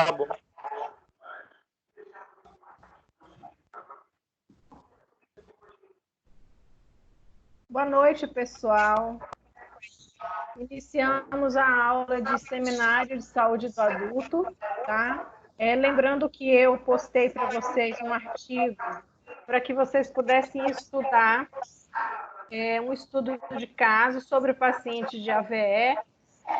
Tá bom. Boa noite, pessoal. Iniciamos a aula de seminário de saúde do adulto, tá? Lembrando que eu postei para vocês um artigo para que vocês pudessem estudar um estudo de caso sobre o paciente de AVE.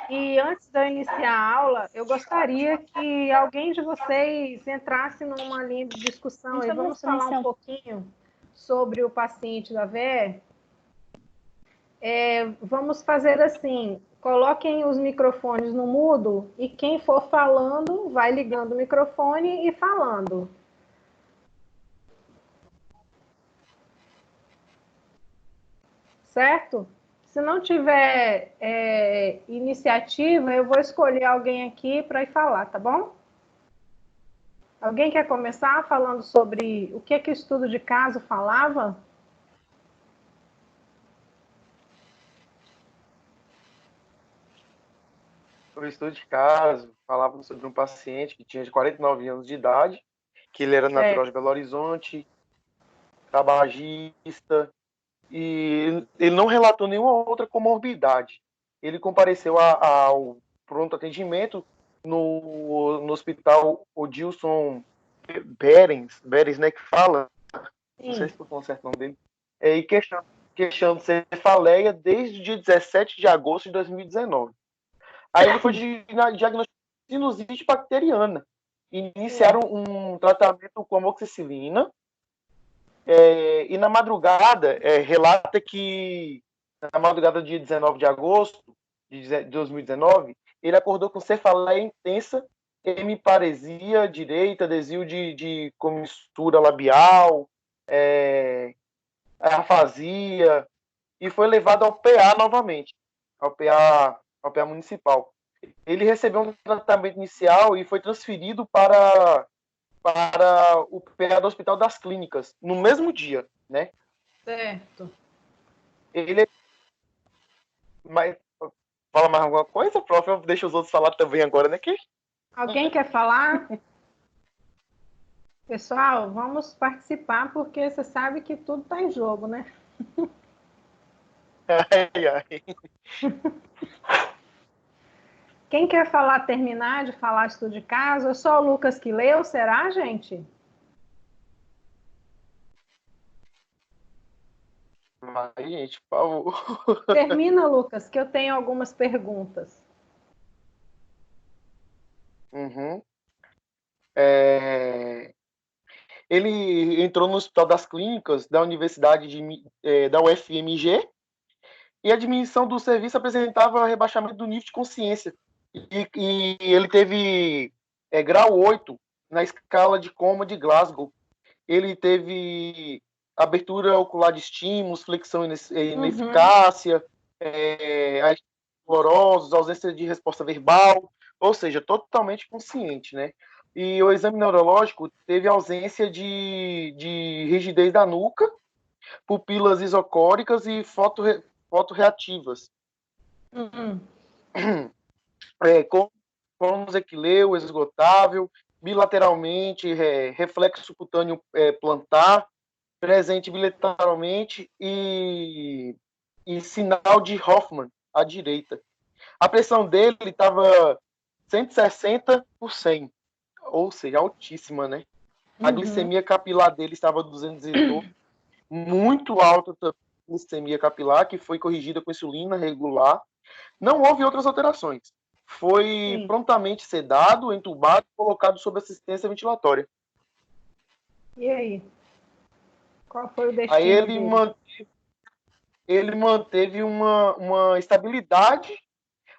E antes de eu iniciar a aula, eu gostaria que alguém de vocês entrasse numa linha de discussão e vamos falar um pouquinho sobre o paciente da AVE. Vamos fazer assim, coloquem os microfones no mudo e quem for falando vai ligando o microfone e falando. Certo? Se não tiver iniciativa, eu vou escolher alguém aqui para ir falar, tá bom? Alguém quer começar falando sobre o que o estudo de caso falava? O estudo de caso falava sobre um paciente que tinha 49 anos de idade, que ele era natural de Belo Horizonte, tabagista, e ele não relatou nenhuma outra comorbidade. Ele compareceu ao pronto atendimento no hospital Odilson Berens, né, que fala, não sei se estou falando certo o nome dele, e queixando cefaleia desde o dia 17 de agosto de 2019. Aí ele foi diagnosticado de sinusite bacteriana. Iniciaram um tratamento com amoxicilina. E na madrugada, relata que na madrugada do dia 19 de agosto de 2019, ele acordou com cefaleia intensa, hemiparesia direita, desvio de comissura labial, afasia, e foi levado ao PA novamente, ao PA municipal. Ele recebeu um tratamento inicial e foi transferido para o PA do Hospital das Clínicas, no mesmo dia, né? Certo. Ele... Mas... Fala mais alguma coisa, prof? Eu deixo os outros falar também agora, né? Alguém quer falar? Pessoal, vamos participar, porque você sabe que tudo está em jogo, né? Ai, ai. Quem quer falar, terminar de falar estudo de caso? É só o Lucas que leu, será, gente? Vai, gente, por favor. Termina, Lucas, que eu tenho algumas perguntas. Uhum. Ele entrou no Hospital das Clínicas da Universidade da UFMG, e a diminuição do serviço apresentava rebaixamento do nível de consciência. E ele teve grau 8 na escala de coma de Glasgow. Ele teve abertura ocular de estímulos, flexão ineficácia, dolorosos, ausência de resposta verbal, ou seja, totalmente consciente, né? E o exame neurológico teve ausência de rigidez da nuca, pupilas isocóricas e fotorreativas. Cônus equileu, esgotável, bilateralmente, reflexo cutâneo plantar, presente bilateralmente e sinal de Hoffman à direita. A pressão dele estava 160 por 100, ou seja, altíssima, né? A glicemia capilar dele estava 212, muito alta a glicemia capilar, que foi corrigida com insulina regular. Não houve outras alterações. Foi prontamente sedado, entubado e colocado sob assistência ventilatória. E aí? Qual foi o destino Aí dele? ele manteve uma estabilidade.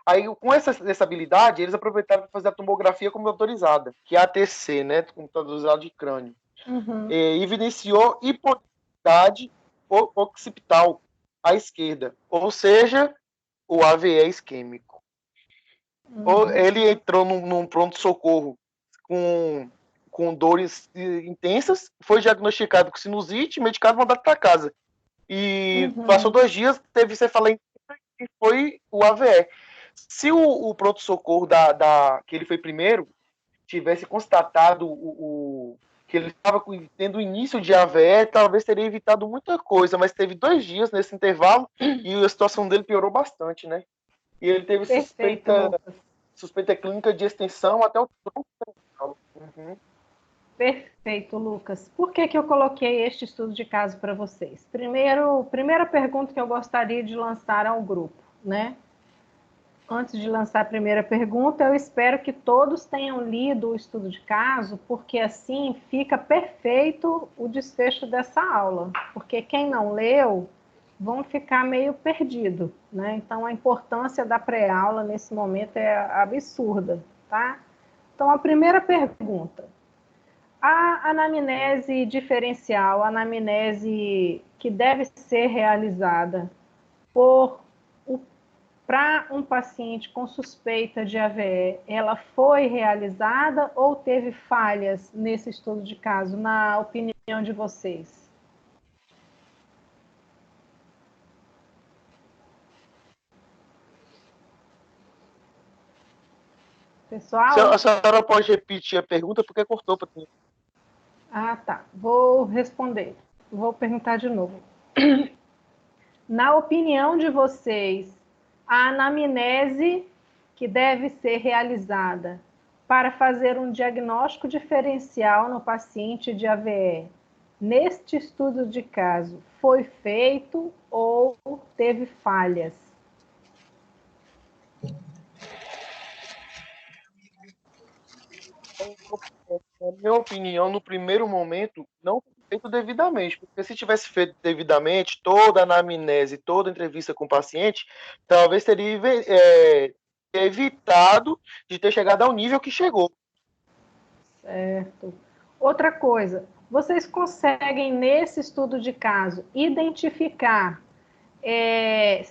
Aí, com essa estabilidade, eles aproveitaram para fazer a tomografia computadorizada, que é a ATC, né? Computadorizada de crânio. Evidenciou hipotiroidade occipital à esquerda, ou seja, o AVE isquêmico. Ele entrou num pronto-socorro com dores intensas, foi diagnosticado com sinusite, medicado e mandado para casa. E passou 2 dias, teve cefaleia e foi o AVE. Se o pronto-socorro que ele foi primeiro tivesse constatado que ele estava tendo início de AVE, talvez teria evitado muita coisa, mas teve 2 dias nesse intervalo e a situação dele piorou bastante, né? E ele teve Perfeito, Lucas. suspeita clínica de extensão até o tronco cerebral. Uhum. Perfeito, Lucas. Por que eu coloquei este estudo de caso para vocês? Primeira pergunta que eu gostaria de lançar ao grupo, né? Antes de lançar a primeira pergunta, eu espero que todos tenham lido o estudo de caso, porque assim fica perfeito o desfecho dessa aula. Porque quem não leu, vão ficar meio perdido, né? Então, a importância da pré-aula nesse momento é absurda, tá? Então, a primeira pergunta. A anamnese diferencial, a anamnese que deve ser realizada para um paciente com suspeita de AVE, ela foi realizada ou teve falhas nesse estudo de caso, na opinião de vocês? Pessoal? A senhora pode repetir a pergunta, porque cortou para mim. Ah, tá. Vou responder. Vou perguntar de novo. Na opinião de vocês, a anamnese que deve ser realizada para fazer um diagnóstico diferencial no paciente de AVE, neste estudo de caso, foi feito ou teve falhas? Na minha opinião, no primeiro momento, não foi feito devidamente, porque se tivesse feito devidamente, toda a anamnese, toda a entrevista com o paciente, talvez teria evitado de ter chegado ao nível que chegou. Certo. Outra coisa, vocês conseguem, nesse estudo de caso, identificar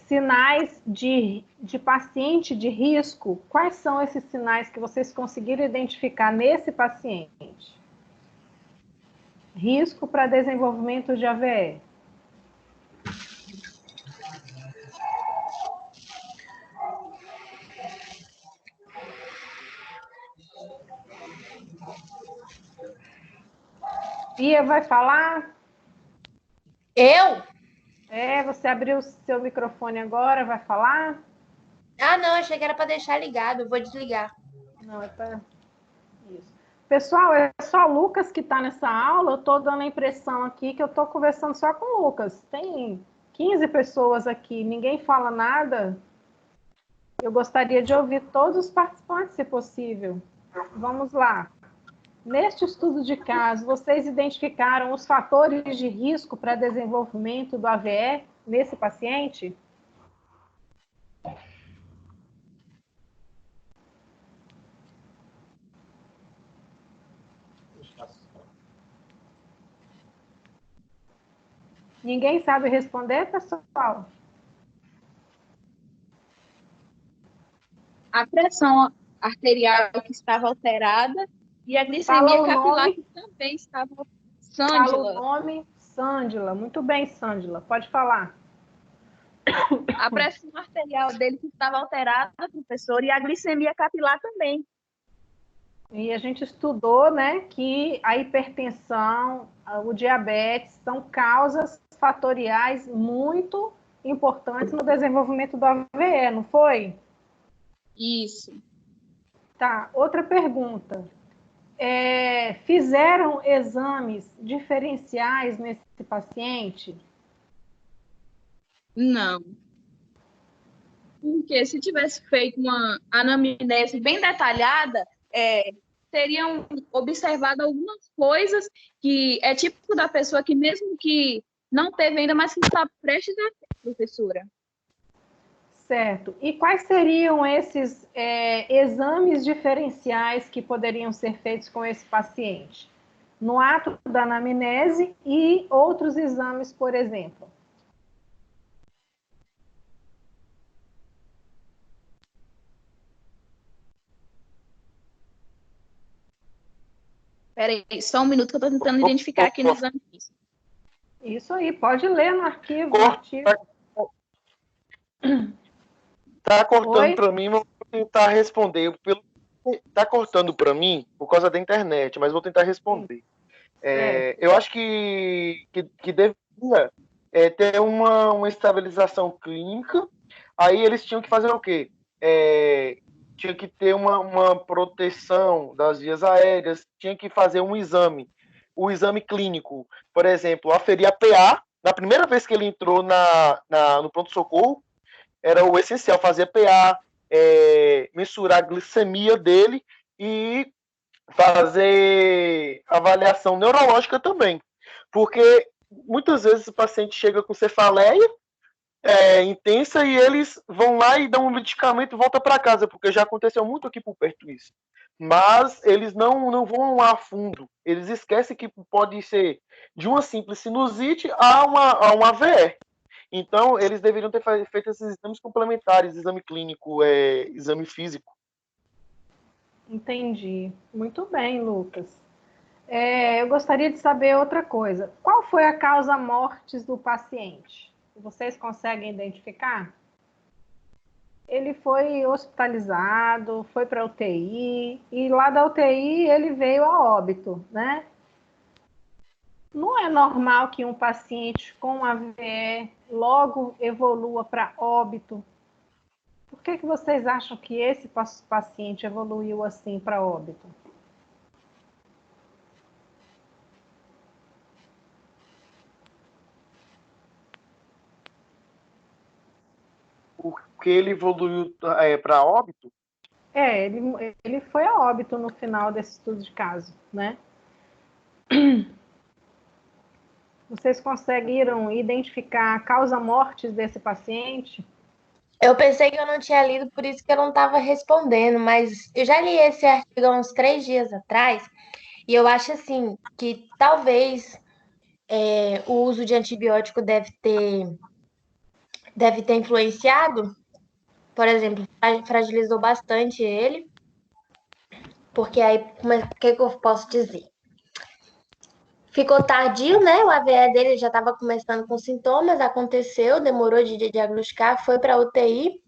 sinais de paciente de risco? Quais são esses sinais que vocês conseguiram identificar nesse paciente? Risco para desenvolvimento de AVE. Bia vai falar? Eu? Você abriu o seu microfone agora, vai falar? Ah, não, achei que era para deixar ligado, vou desligar. Não, é para isso. Pessoal, é só o Lucas que está nessa aula. Eu estou dando a impressão aqui que eu estou conversando só com o Lucas. Tem 15 pessoas aqui, ninguém fala nada. Eu gostaria de ouvir todos os participantes, se possível. Vamos lá. Neste estudo de caso, vocês identificaram os fatores de risco para desenvolvimento do AVE nesse paciente? Ninguém sabe responder, pessoal? A pressão arterial que estava alterada e a glicemia capilar que também estava. Fala Sândila. o nome, Sândila. Muito bem, Sândila. Pode falar. A pressão arterial dele que estava alterada, professor, e a glicemia capilar também. E a gente estudou, né, que a hipertensão, o diabetes são causas fatoriais muito importantes no desenvolvimento do AVE, não foi? Isso. Tá, outra pergunta. Fizeram exames diferenciais nesse paciente? Não. Porque se tivesse feito uma anamnese bem detalhada, teriam observado algumas coisas que é típico da pessoa que mesmo que não teve ainda, mas que está prestes a ter, professora. Certo. E quais seriam esses exames diferenciais que poderiam ser feitos com esse paciente? No ato da anamnese e outros exames, por exemplo? Espera aí, só um minuto que eu estou tentando identificar aqui no exame físico. Isso aí, pode ler no arquivo. Tá cortando para mim, mas vou tentar responder. Pelo que tá cortando para mim por causa da internet, mas vou tentar responder. Eu acho que devia ter uma estabilização clínica. Aí eles tinham que fazer o quê? Tinha que ter uma proteção das vias aéreas, tinha que fazer um exame, o exame clínico, por exemplo, aferir a PA. Na primeira vez que ele entrou no pronto-socorro, era o essencial, fazer PA, mensurar a glicemia dele e fazer avaliação neurológica também. Porque muitas vezes o paciente chega com cefaleia intensa e eles vão lá e dão um medicamento e voltam para casa, porque já aconteceu muito aqui por perto isso. Mas eles não vão lá a fundo. Eles esquecem que pode ser de uma simples sinusite a uma AVE. Então, eles deveriam ter feito esses exames complementares, exame clínico, exame físico. Entendi. Muito bem, Lucas. Eu gostaria de saber outra coisa. Qual foi a causa mortis do paciente? Vocês conseguem identificar? Ele foi hospitalizado, foi para a UTI, e lá da UTI ele veio a óbito, né? Não é normal que um paciente com AVE logo evolua para óbito. Por que vocês acham que esse paciente evoluiu assim para óbito? Porque ele evoluiu para óbito? Ele foi a óbito no final desse estudo de caso, né? Vocês conseguiram identificar a causa mortis desse paciente? Eu pensei que eu não tinha lido, por isso que eu não estava respondendo, mas eu já li esse artigo há uns 3 dias atrás, e eu acho assim que talvez o uso de antibiótico deve ter influenciado. Por exemplo, fragilizou bastante ele, porque aí, o que eu posso dizer? Ficou tardio, né? O AVE dele já estava começando com sintomas, aconteceu, demorou de diagnosticar, foi para UTI.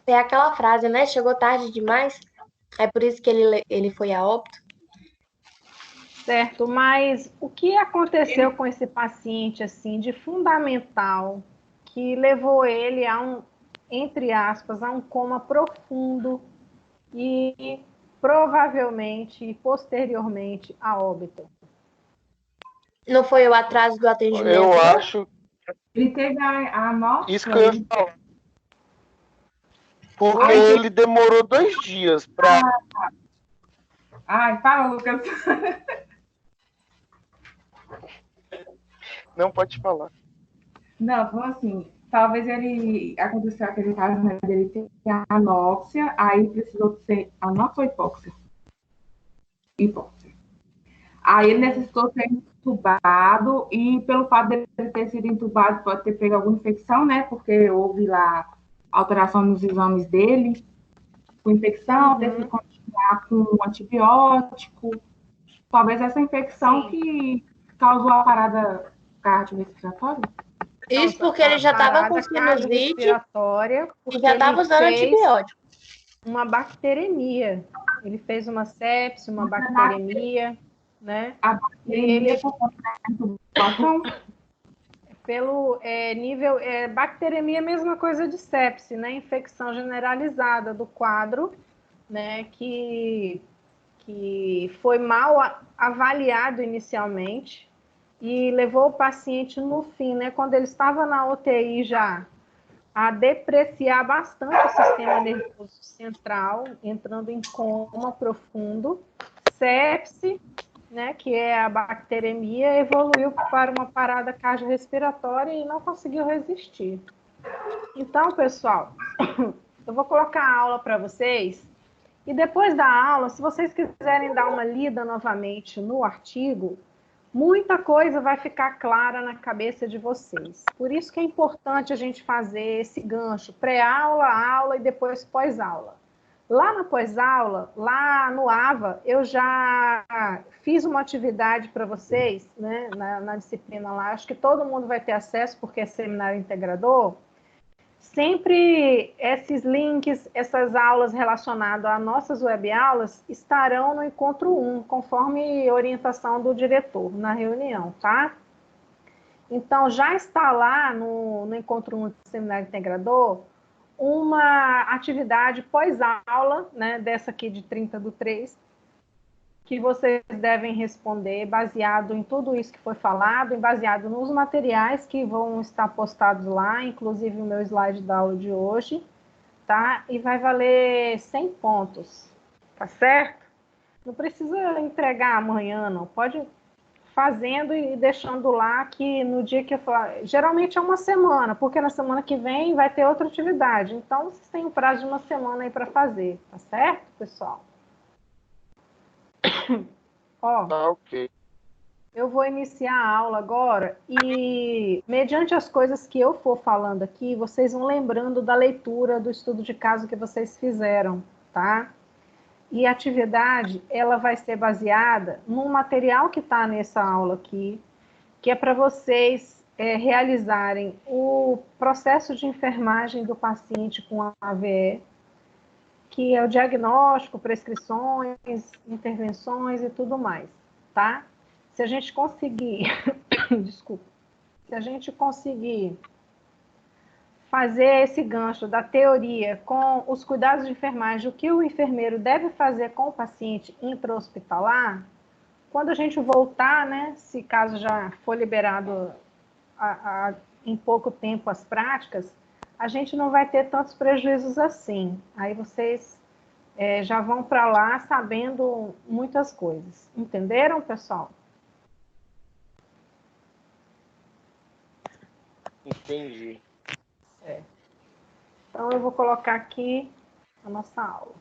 É aquela frase, né? Chegou tarde demais. É por isso que ele foi a óbito. Certo, mas o que aconteceu com esse paciente, assim, de fundamental, que levou ele a entre aspas, a um coma profundo e provavelmente e posteriormente a óbito? Não foi o atraso do atendimento? Eu não? acho. Ele teve a anóxia. Isso que eu ia falar. Porque ele demorou 2 dias para. Ai, fala, Lucas. Não pode falar. Não, então assim, talvez ele aconteceu aquele caso, né, dele ter anóxia, aí precisou ser anóxia ou hipóxia? Hipóxia. Aí ele necessitou ser entubado, e pelo fato dele ter sido entubado, pode ter pego alguma infecção, né? Porque houve lá alteração nos exames dele, com infecção, teve que continuar com antibiótico. Talvez essa infecção que causou a parada cardiorrespiratória. Isso porque ele já estava com sinusite e já estava usando antibiótico. Uma bacteremia. Ele fez uma sepse, uma bacteremia, né? A bacteremia por conta da intubação? Pelo nível... bacteremia é a mesma coisa de sepse, né? Infecção generalizada do quadro, né? Que foi mal avaliado inicialmente e levou o paciente no fim, né? Quando ele estava na UTI já, a depreciar bastante o sistema nervoso central, entrando em coma profundo, sepse, né, que é a bacteremia, evoluiu para uma parada cardiorrespiratória e não conseguiu resistir. Então, pessoal, eu vou colocar a aula para vocês, e depois da aula, se vocês quiserem dar uma lida novamente no artigo, muita coisa vai ficar clara na cabeça de vocês. Por isso que é importante a gente fazer esse gancho, pré-aula, aula e depois pós-aula. Lá na pós-aula, lá no AVA, eu já fiz uma atividade para vocês, né, na disciplina lá. Acho que todo mundo vai ter acesso, porque é seminário integrador. Sempre esses links, essas aulas relacionadas às nossas webaulas estarão no encontro 1, conforme orientação do diretor na reunião, tá? Então, já está lá no encontro 1 do Seminário Integrador uma atividade pós-aula, né, dessa aqui de 30/3, que vocês devem responder baseado em tudo isso que foi falado e baseado nos materiais que vão estar postados lá, inclusive o meu slide da aula de hoje, tá? E vai valer 100 pontos, tá certo? Não precisa entregar amanhã, não. Pode fazendo e deixando lá que no dia que eu falar... Geralmente é uma semana, porque na semana que vem vai ter outra atividade. Então, vocês têm um prazo de uma semana aí para fazer, tá certo, pessoal? Ó, Ok. eu vou iniciar a aula agora e, mediante as coisas que eu for falando aqui, vocês vão lembrando da leitura do estudo de caso que vocês fizeram, tá? E a atividade, ela vai ser baseada num material que está nessa aula aqui, que é para vocês realizarem o processo de enfermagem do paciente com AVE, que é o diagnóstico, prescrições, intervenções e tudo mais, tá? Se a gente conseguir, desculpa, se a gente conseguir fazer esse gancho da teoria com os cuidados de enfermagem, o que o enfermeiro deve fazer com o paciente intra-hospitalar, quando a gente voltar, né, se caso já for liberado em pouco tempo as práticas, a gente não vai ter tantos prejuízos assim. Aí vocês já vão para lá sabendo muitas coisas. Entenderam, pessoal? Entendi. Então, eu vou colocar aqui a nossa aula.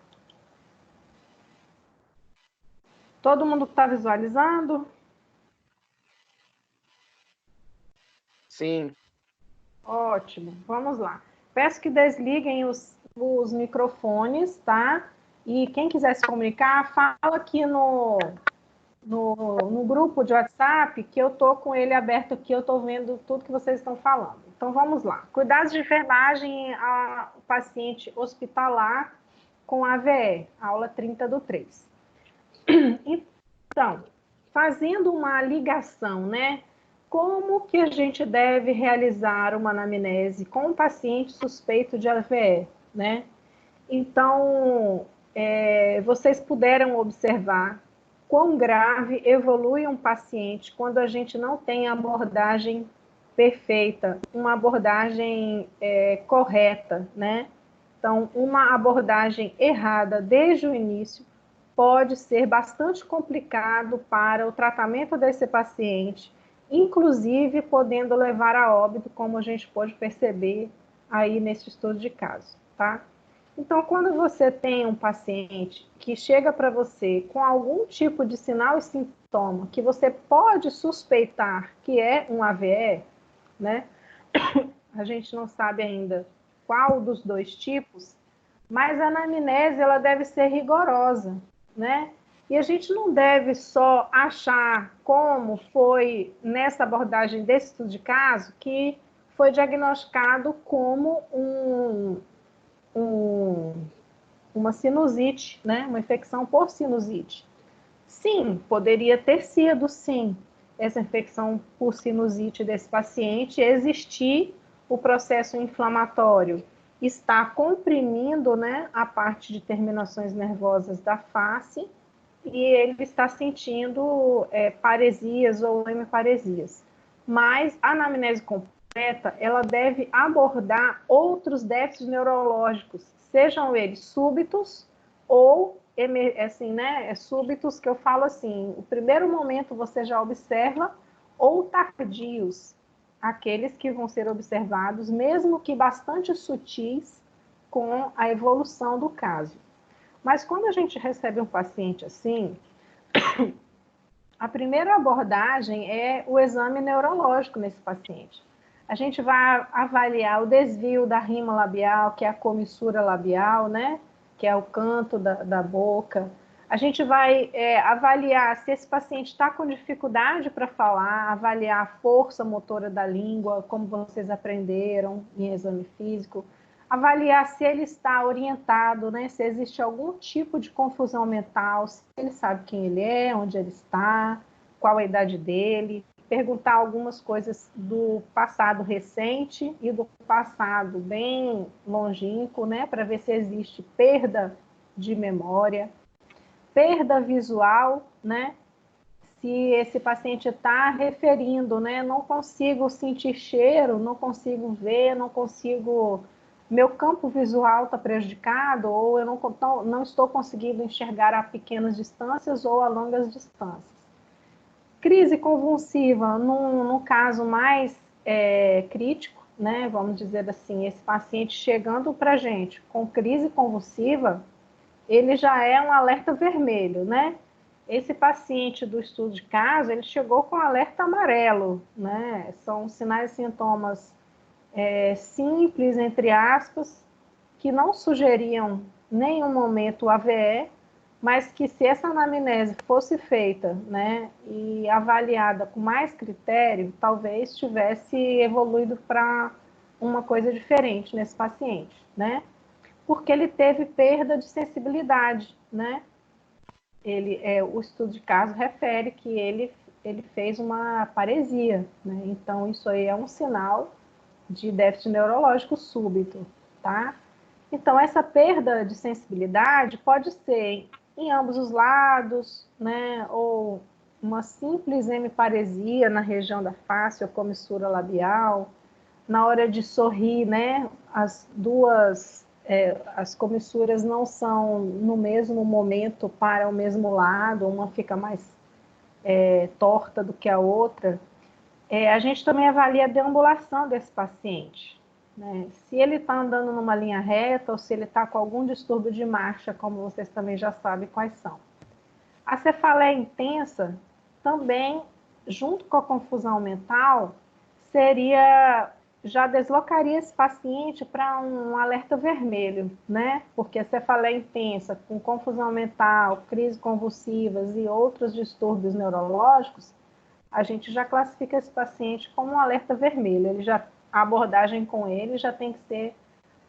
Todo mundo está visualizando? Sim. Ótimo, vamos lá. Peço que desliguem os microfones, tá? E quem quiser se comunicar, fala aqui no grupo de WhatsApp, que eu estou com ele aberto aqui, eu estou vendo tudo que vocês estão falando. Então, vamos lá. Cuidados de enfermagem ao paciente hospitalar com AVE, aula 30/3. Então, fazendo uma ligação, né? Como que a gente deve realizar uma anamnese com um paciente suspeito de AVE, né? Então, vocês puderam observar quão grave evolui um paciente quando a gente não tem abordagem perfeita, uma abordagem correta, né? Então, uma abordagem errada desde o início pode ser bastante complicado para o tratamento desse paciente, inclusive podendo levar a óbito, como a gente pode perceber aí nesse estudo de caso, tá? Então, quando você tem um paciente que chega para você com algum tipo de sinal e sintoma que você pode suspeitar que é um AVE, né? A gente não sabe ainda qual dos dois tipos, mas a anamnese ela deve ser rigorosa, né? E a gente não deve só achar como foi nessa abordagem desse estudo de caso que foi diagnosticado como uma sinusite, né? Uma infecção por sinusite. Sim, poderia ter sido, sim, essa infecção por sinusite desse paciente, existir o processo inflamatório, está comprimindo, né, a parte de terminações nervosas da face e ele está sentindo paresias ou hemiparesias. Mas a anamnese completa, ela deve abordar outros déficits neurológicos, sejam eles súbitos ou assim, né, súbitos, que eu falo assim, o primeiro momento você já observa, ou tardios, aqueles que vão ser observados, mesmo que bastante sutis, com a evolução do caso. Mas quando a gente recebe um paciente assim, a primeira abordagem é o exame neurológico nesse paciente. A gente vai avaliar o desvio da rima labial, que é a comissura labial, né? Que é o canto da boca. A gente vai avaliar se esse paciente está com dificuldade para falar, avaliar a força motora da língua, como vocês aprenderam em exame físico, avaliar se ele está orientado, né, se existe algum tipo de confusão mental, se ele sabe quem ele é, onde ele está, qual a idade dele, perguntar algumas coisas do passado recente e do passado bem longínquo, né, para ver se existe perda de memória, perda visual, né, se esse paciente está referindo, né, não consigo sentir cheiro, não consigo ver, não consigo, meu campo visual está prejudicado, ou eu não estou conseguindo enxergar a pequenas distâncias ou a longas distâncias. Crise convulsiva, no caso mais crítico, né, vamos dizer assim, esse paciente chegando para a gente com crise convulsiva, ele já é um alerta vermelho, né? Esse paciente do estudo de caso, ele chegou com alerta amarelo, né? São sinais e sintomas simples, entre aspas, que não sugeriam em nenhum momento o AVE, mas que se essa anamnese fosse feita, né, e avaliada com mais critério, talvez tivesse evoluído para uma coisa diferente nesse paciente, né? Porque ele teve perda de sensibilidade, né? O estudo de caso refere que ele fez uma paresia, né? Então, isso aí é um sinal de déficit neurológico súbito, tá? Então, essa perda de sensibilidade pode ser em ambos os lados, né? Ou uma simples hemiparesia na região da face ou comissura labial. Na hora de sorrir, né? As comissuras não são no mesmo momento para o mesmo lado, uma fica mais torta do que a outra. A gente também avalia a deambulação desse paciente, né? Se ele está andando numa linha reta ou se ele está com algum distúrbio de marcha, como vocês também já sabem quais são. A cefaleia intensa também, junto com a confusão mental, já deslocaria esse paciente para um alerta vermelho, né? Porque a cefaleia intensa, com confusão mental, crise convulsivas e outros distúrbios neurológicos, a gente já classifica esse paciente como um alerta vermelho. A abordagem com ele já tem que ser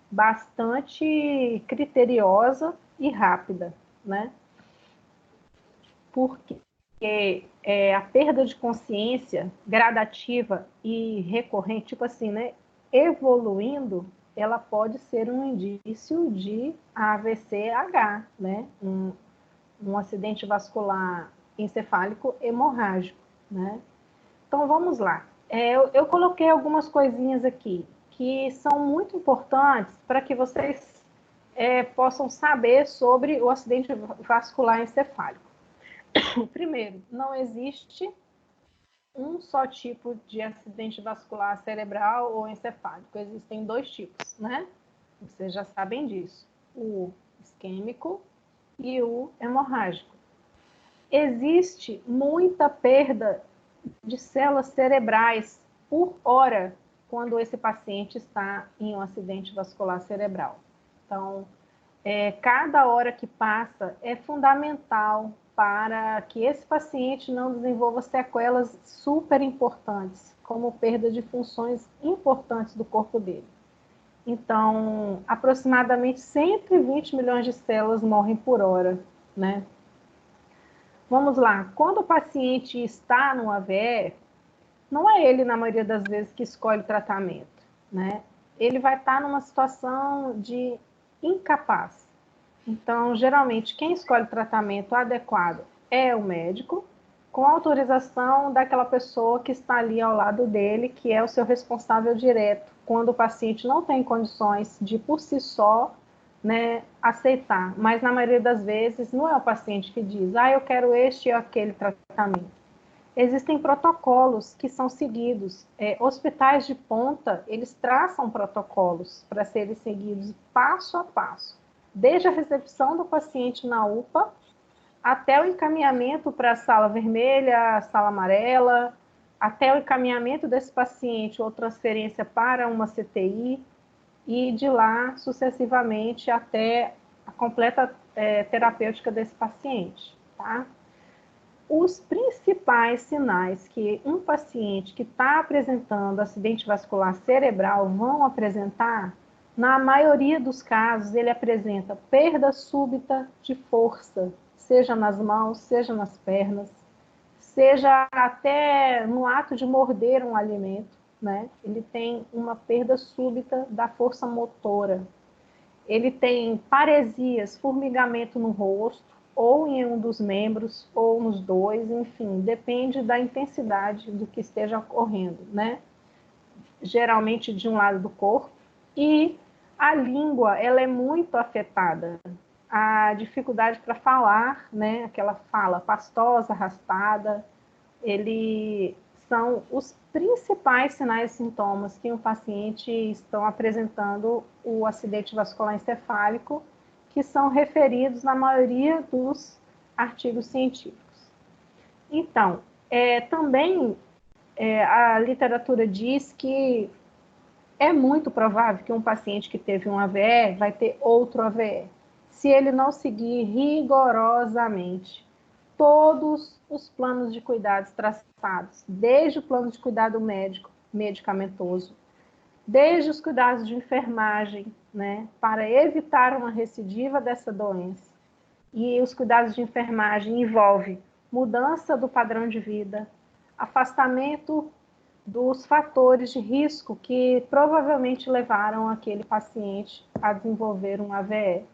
bastante criteriosa e rápida, né? Porque a perda de consciência gradativa e recorrente, tipo assim, né, evoluindo, ela pode ser um indício de AVC-H, né, um acidente vascular encefálico hemorrágico, né. Então, vamos lá. Eu coloquei algumas coisinhas aqui que são muito importantes para que vocês possam saber sobre o acidente vascular encefálico. Primeiro, não existe um só tipo de acidente vascular cerebral ou encefálico. Existem dois tipos, né? Vocês já sabem disso. O isquêmico e o hemorrágico. Existe muita perda de células cerebrais por hora quando esse paciente está em um acidente vascular cerebral. Então, cada hora que passa é fundamental para que esse paciente não desenvolva sequelas super importantes, como perda de funções importantes do corpo dele. Então, aproximadamente 120 milhões de células morrem por hora, né? Vamos lá, quando o paciente está no AVE, não é ele, na maioria das vezes, que escolhe o tratamento, né? Ele vai estar numa situação de incapaz. Então, geralmente, quem escolhe o tratamento adequado é o médico, com autorização daquela pessoa que está ali ao lado dele, que é o seu responsável direto, quando o paciente não tem condições de, por si só, né, aceitar. Mas, na maioria das vezes, não é o paciente que diz, eu quero este ou aquele tratamento. Existem protocolos que são seguidos. Hospitais de ponta, eles traçam protocolos para serem seguidos passo a passo. Desde a recepção do paciente na UPA, até o encaminhamento para a sala vermelha, a sala amarela, até o encaminhamento desse paciente ou transferência para uma CTI, e de lá, sucessivamente, até a completa terapêutica desse paciente, tá? Os principais sinais que um paciente que está apresentando acidente vascular cerebral vão apresentar, na maioria dos casos, ele apresenta perda súbita de força, seja nas mãos, seja nas pernas, seja até no ato de morder um alimento, né? Ele tem uma perda súbita da força motora. Ele tem paresias, formigamento no rosto, ou em um dos membros, ou nos dois, enfim, depende da intensidade do que esteja ocorrendo, né? Geralmente de um lado do corpo. E a língua, ela é muito afetada. A dificuldade para falar, né? Aquela fala pastosa, arrastada, são os principais sinais e sintomas que um paciente estão apresentando o acidente vascular encefálico, que são referidos na maioria dos artigos científicos. Então, também a literatura diz que é muito provável que um paciente que teve um AVE vai ter outro AVE, se ele não seguir rigorosamente todos os planos de cuidados traçados, desde o plano de cuidado médico, medicamentoso, desde os cuidados de enfermagem, né, para evitar uma recidiva dessa doença. E os cuidados de enfermagem envolvem mudança do padrão de vida, afastamento dos fatores de risco que provavelmente levaram aquele paciente a desenvolver um AVE.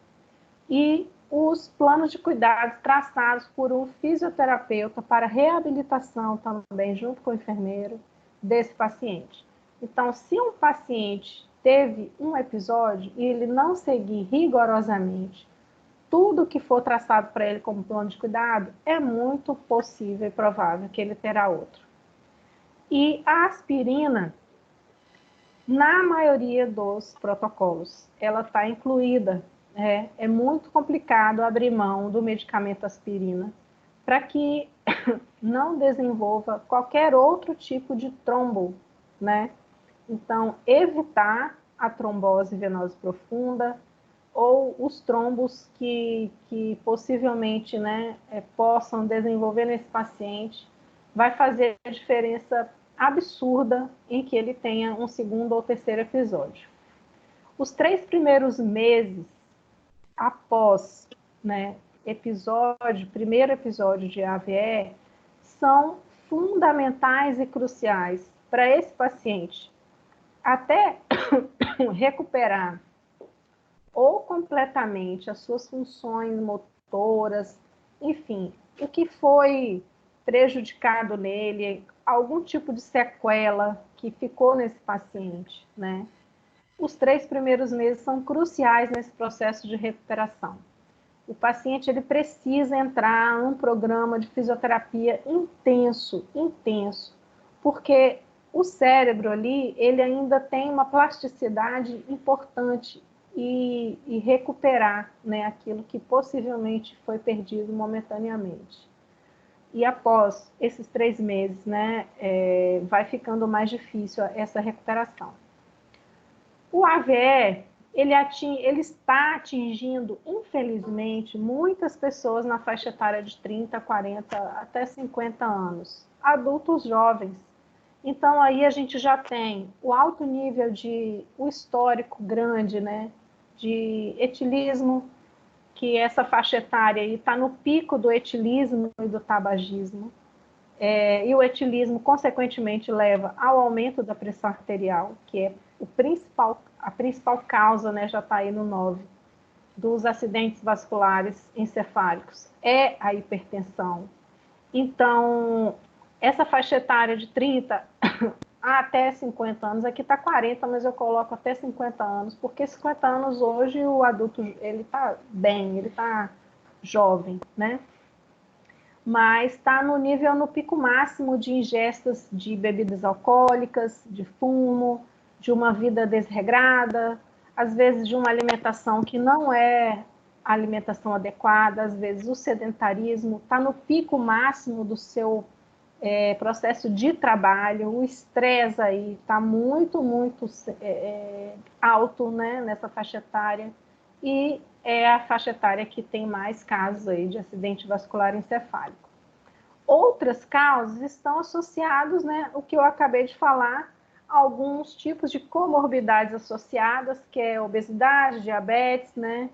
E os planos de cuidados traçados por um fisioterapeuta para reabilitação também, junto com o enfermeiro, desse paciente. Então, se um paciente teve um episódio e ele não seguir rigorosamente tudo que for traçado para ele como plano de cuidado, é muito possível e provável que ele terá outro. E a aspirina, na maioria dos protocolos, ela está incluída. É muito complicado abrir mão do medicamento aspirina para que não desenvolva qualquer outro tipo de trombo, né? Então, evitar a trombose venosa profunda ou os trombos que possivelmente, né, possam desenvolver nesse paciente, vai fazer a diferença absurda em que ele tenha um segundo ou terceiro episódio. Os 3 primeiros meses após, né, primeiro episódio de AVE, são fundamentais e cruciais para esse paciente até recuperar ou completamente as suas funções motoras, enfim, o que foi prejudicado nele, algum tipo de sequela que ficou nesse paciente, né? Os 3 primeiros meses são cruciais nesse processo de recuperação. O paciente ele precisa entrar num programa de fisioterapia intenso, porque o cérebro ali, ele ainda tem uma plasticidade importante e recuperar, né, aquilo que possivelmente foi perdido momentaneamente. E após esses 3 meses, né, vai ficando mais difícil essa recuperação. O AVE, ele está atingindo, infelizmente, muitas pessoas na faixa etária de 30, 40, até 50 anos, adultos jovens. Então, aí a gente já tem o alto nível o histórico grande, né, de etilismo, que essa faixa etária está no pico do etilismo e do tabagismo. E o etilismo, consequentemente, leva ao aumento da pressão arterial, que é a principal causa, né, já está aí no 9, dos acidentes vasculares encefálicos, é a hipertensão. Então, essa faixa etária de 30 até 50 anos, aqui está 40, mas eu coloco até 50 anos, porque 50 anos hoje o adulto, ele está bem, ele está jovem, né? Mas está no pico máximo de ingestas de bebidas alcoólicas, de fumo, de uma vida desregrada, às vezes de uma alimentação que não é a alimentação adequada, às vezes o sedentarismo, está no pico máximo do seu processo de trabalho, o estresse aí está muito, muito alto, né, nessa faixa etária, e é a faixa etária que tem mais casos aí de acidente vascular encefálico. Outras causas estão associadas, né, o que eu acabei de falar, a alguns tipos de comorbidades associadas, que é obesidade, diabetes, né,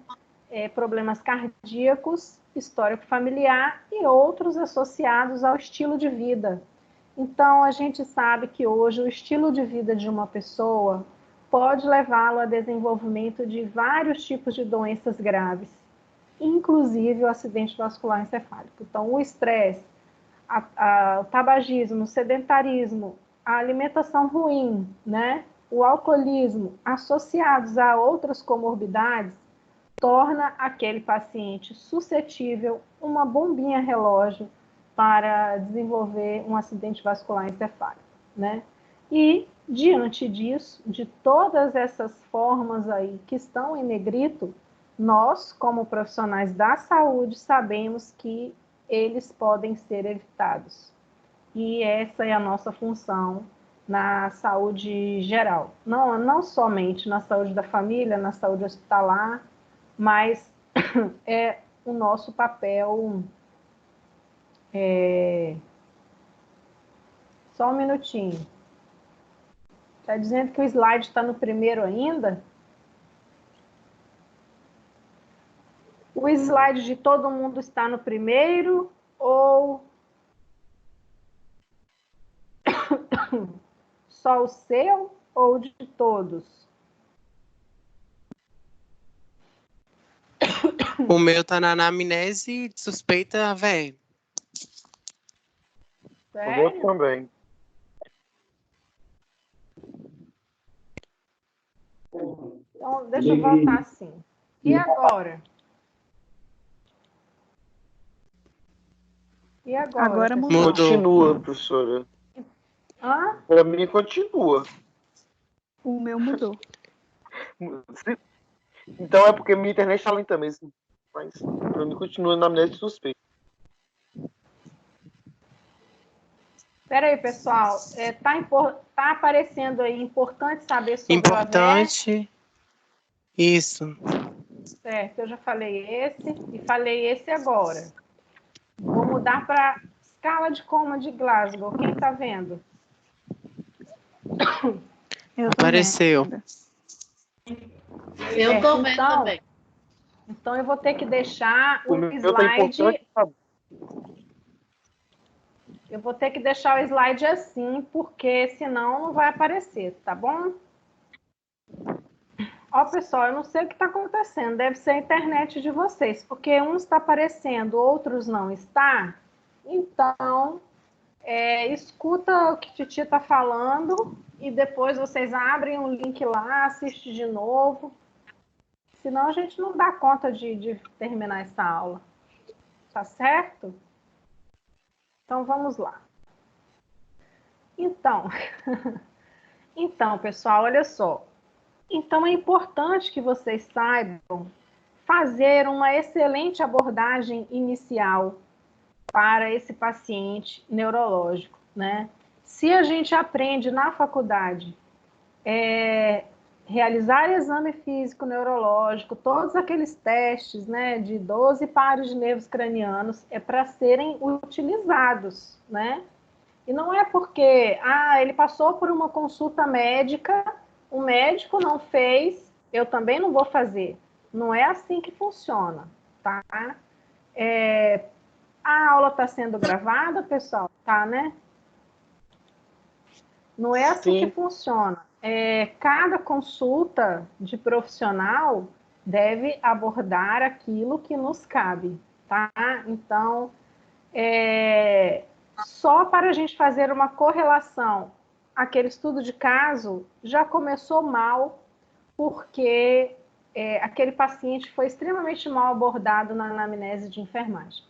problemas cardíacos, histórico familiar e outros associados ao estilo de vida. Então, a gente sabe que hoje o estilo de vida de uma pessoa pode levá-lo ao desenvolvimento de vários tipos de doenças graves, inclusive o acidente vascular encefálico. Então, o estresse, o tabagismo, o sedentarismo, a alimentação ruim, né, o alcoolismo, associados a outras comorbidades, torna aquele paciente suscetível uma bombinha relógio para desenvolver um acidente vascular encefálico, né? E, diante disso, de todas essas formas aí que estão em negrito, nós, como profissionais da saúde, sabemos que eles podem ser evitados. E essa é a nossa função na saúde geral. Não somente na saúde da família, na saúde hospitalar, mas é o nosso papel. Só um minutinho. Está dizendo que o slide está no primeiro ainda? O slide de todo mundo está no primeiro ou só o seu ou de todos? O meu tá na anamnese suspeita, velho. O meu também. Então, deixa eu voltar assim. E agora? E agora? Agora pessoal? mudou. Continua, professora. Hã? Para mim, continua. O meu mudou. Então é porque minha internet está lenta mesmo. Mas para mim, continua na amnésia suspeita. Espera aí, pessoal. Tá aparecendo aí, importante saber sobre o AVE. Importante. Isso. Certo, eu já falei esse e falei esse agora. Vou mudar para escala de coma de Glasgow. Quem está vendo? Eu Apareceu. também. Eu tô vendo então, também. Então eu vou ter que deixar o meu tá slide. importante, sabe? Eu vou ter que deixar o slide assim, porque senão não vai aparecer, tá bom? Ó, pessoal, eu não sei o que está acontecendo. Deve ser a internet de vocês, porque uns está aparecendo, outros não está. Então, escuta o que a Titi está falando e depois vocês abrem o link lá, assistem de novo. Senão a gente não dá conta de terminar essa aula. Tá certo? Então, vamos lá. Então, pessoal, olha só. Então, é importante que vocês saibam fazer uma excelente abordagem inicial para esse paciente neurológico, né? Se a gente aprende na faculdade realizar exame físico neurológico, todos aqueles testes, né, de 12 pares de nervos cranianos, é para serem utilizados, né? E não é porque, ele passou por uma consulta médica, o médico não fez, eu também não vou fazer. Não é assim que funciona, tá? A aula está sendo gravada, pessoal? Tá, né? Não é assim que funciona. Cada consulta de profissional deve abordar aquilo que nos cabe, tá? Então, só para a gente fazer uma correlação, aquele estudo de caso já começou mal, porque aquele paciente foi extremamente mal abordado na anamnese de enfermagem.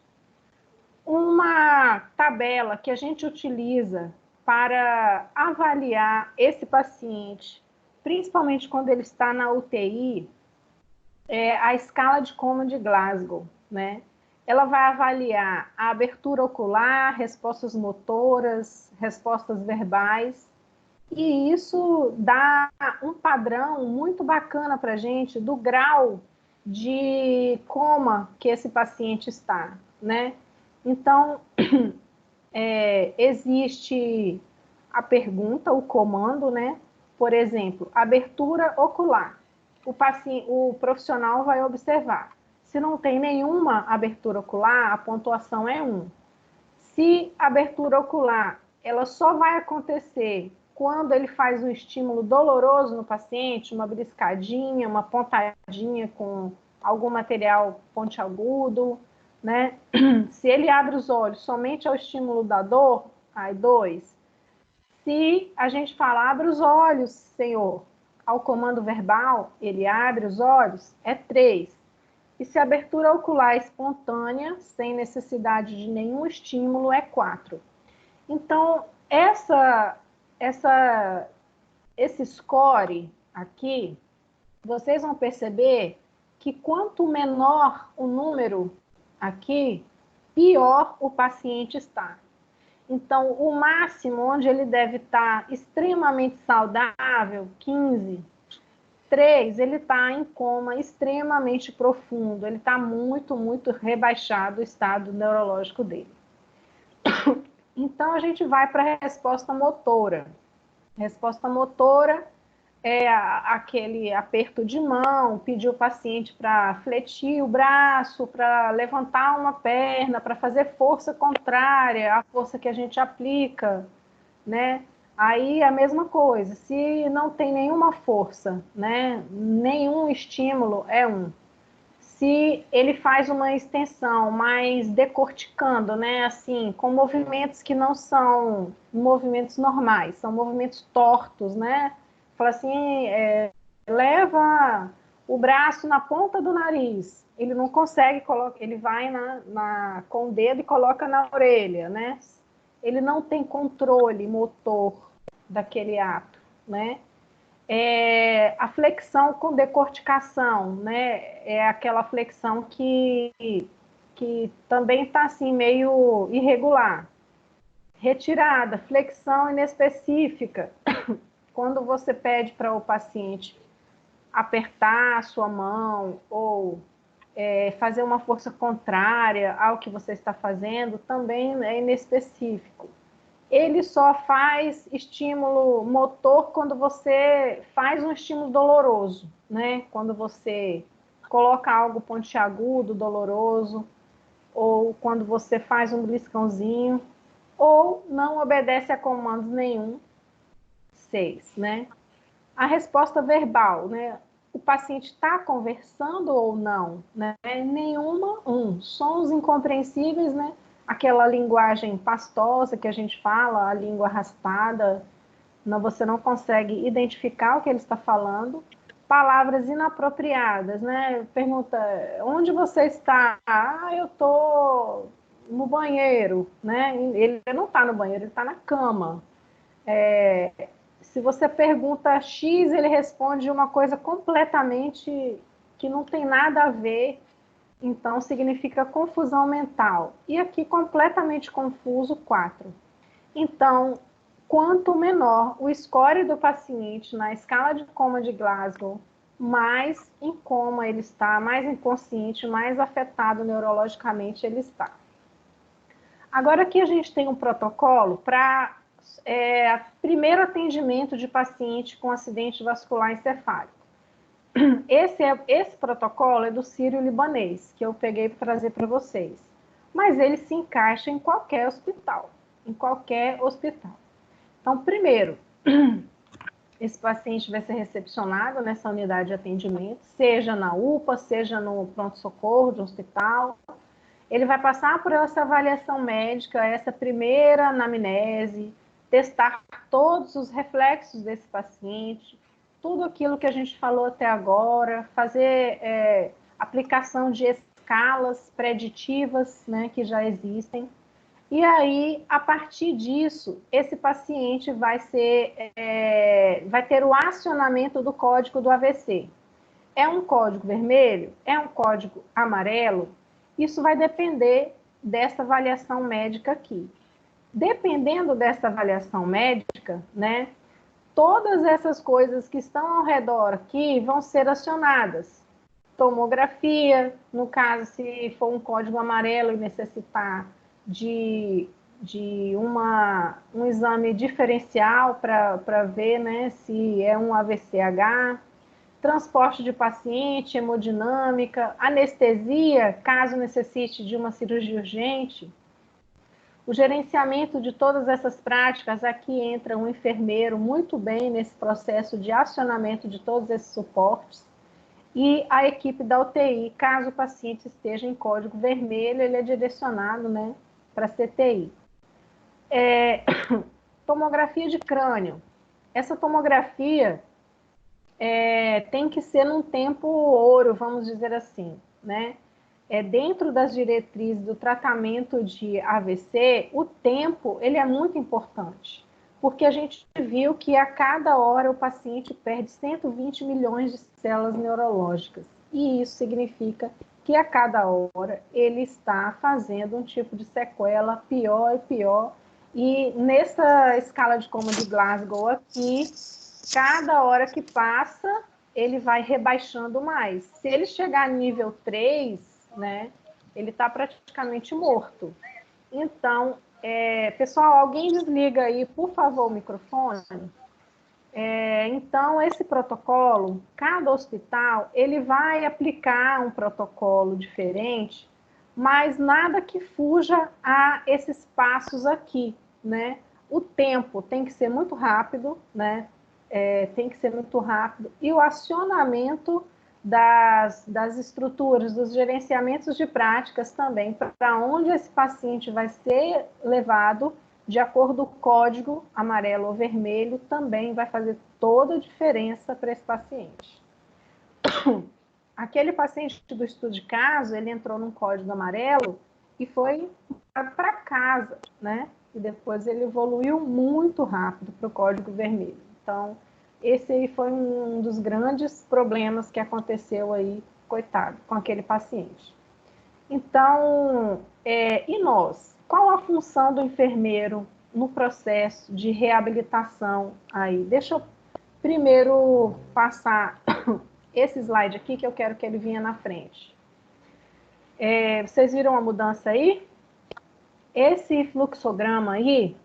Uma tabela que a gente utiliza para avaliar esse paciente, principalmente quando ele está na UTI, é a escala de coma de Glasgow, né? Ela vai avaliar a abertura ocular, respostas motoras, respostas verbais, e isso dá um padrão muito bacana para a gente do grau de coma que esse paciente está, né? Então, existe a pergunta, o comando, né? Por exemplo, abertura ocular. O profissional vai observar. Se não tem nenhuma abertura ocular, a pontuação é 1. Se a abertura ocular, ela só vai acontecer quando ele faz um estímulo doloroso no paciente, uma beliscadinha, uma pontadinha com algum material pontiagudo, né? Se ele abre os olhos somente ao estímulo da dor, aí 2. Se a gente fala, abre os olhos, senhor, ao comando verbal, ele abre os olhos, é 3. E se a abertura ocular é espontânea, sem necessidade de nenhum estímulo, é 4. Então, esse score aqui, vocês vão perceber que quanto menor o número aqui, pior o paciente está. Então, o máximo onde ele deve estar extremamente saudável, 15. 3, ele está em coma extremamente profundo, ele está muito, muito rebaixado o estado neurológico dele. Então, a gente vai para a resposta motora. Resposta motora é aquele aperto de mão, pedir o paciente para fletir o braço, para levantar uma perna, para fazer força contrária à força que a gente aplica, né? Aí a mesma coisa, se não tem nenhuma força, né? Nenhum estímulo é 1. Se ele faz uma extensão, mas decorticando, né? Assim, com movimentos que não são movimentos normais, são movimentos tortos, né? Fala assim, leva o braço na ponta do nariz. Ele não consegue, ele vai com o dedo e coloca na orelha, né? Ele não tem controle motor daquele ato, né? A flexão com decorticação, né? É aquela flexão que também está assim meio irregular. Retirada, flexão inespecífica. Quando você pede para o paciente apertar a sua mão ou fazer uma força contrária ao que você está fazendo, também é inespecífico. Ele só faz estímulo motor quando você faz um estímulo doloroso, né? Quando você coloca algo pontiagudo, doloroso, ou quando você faz um beliscãozinho, ou não obedece a comandos nenhum. 6, né? A resposta verbal, né? O paciente está conversando ou não, né? Nenhuma, 1. Sons incompreensíveis, né? Aquela linguagem pastosa que a gente fala, a língua arrastada, você não consegue identificar o que ele está falando. Palavras inapropriadas, né? Pergunta, onde você está? Ah, eu estou no banheiro, né? Ele não está no banheiro, ele está na cama. Se você pergunta X, ele responde uma coisa completamente que não tem nada a ver. Então, significa confusão mental. E aqui, completamente confuso, 4. Então, quanto menor o score do paciente na escala de coma de Glasgow, mais em coma ele está, mais inconsciente, mais afetado neurologicamente ele está. Agora, aqui a gente tem um protocolo para primeiro atendimento de paciente com acidente vascular encefálico. Esse protocolo é do Sírio-Libanês, que eu peguei para trazer para vocês. Mas ele se encaixa em qualquer hospital. Então, primeiro, esse paciente vai ser recepcionado nessa unidade de atendimento, seja na UPA, seja no pronto-socorro do hospital. Ele vai passar por essa avaliação médica, essa primeira anamnese, testar todos os reflexos desse paciente, tudo aquilo que a gente falou até agora, fazer aplicação de escalas preditivas, né, que já existem. E aí, a partir disso, esse paciente vai ter o acionamento do código do AVC. É um código vermelho? É um código amarelo? Isso vai depender dessa avaliação médica aqui. Dependendo dessa avaliação médica, né, todas essas coisas que estão ao redor aqui vão ser acionadas. tomografia, no caso, se for um código amarelo e necessitar de um exame diferencial para ver, né, se é um AVCH, transporte de paciente, hemodinâmica, anestesia, caso necessite de uma cirurgia urgente. O gerenciamento de todas essas práticas, aqui entra um enfermeiro muito bem nesse processo de acionamento de todos esses suportes, e a equipe da UTI, caso o paciente esteja em código vermelho, ele é direcionado, né, para CTI. Tomografia de crânio. Essa tomografia tem que ser num tempo ouro, vamos dizer assim, né? Dentro das diretrizes do tratamento de AVC, o tempo ele é muito importante, porque a gente viu que a cada hora o paciente perde 120 milhões de células neurológicas, e isso significa que a cada hora ele está fazendo um tipo de sequela pior e pior, e nessa escala de coma de Glasgow aqui, cada hora que passa, ele vai rebaixando mais. Se ele chegar a nível 3, né, ele está praticamente morto. Então, pessoal, alguém desliga aí, por favor, o microfone. Então, esse protocolo, cada hospital, ele vai aplicar um protocolo diferente, mas nada que fuja a esses passos aqui, né? O tempo tem que ser muito rápido, né? Tem que ser muito rápido, e o acionamento das estruturas, dos gerenciamentos de práticas também, para onde esse paciente vai ser levado, de acordo com o código amarelo ou vermelho, também vai fazer toda a diferença para esse paciente. Aquele paciente do estudo de caso, ele entrou num código amarelo e foi para casa, né? E depois ele evoluiu muito rápido para o código vermelho. Então, esse aí foi um dos grandes problemas que aconteceu aí, coitado, com aquele paciente. Então, e nós? Qual a função do enfermeiro no processo de reabilitação aí? Deixa eu primeiro passar esse slide aqui, que eu quero que ele venha na frente. Vocês viram a mudança aí? Esse fluxograma aí,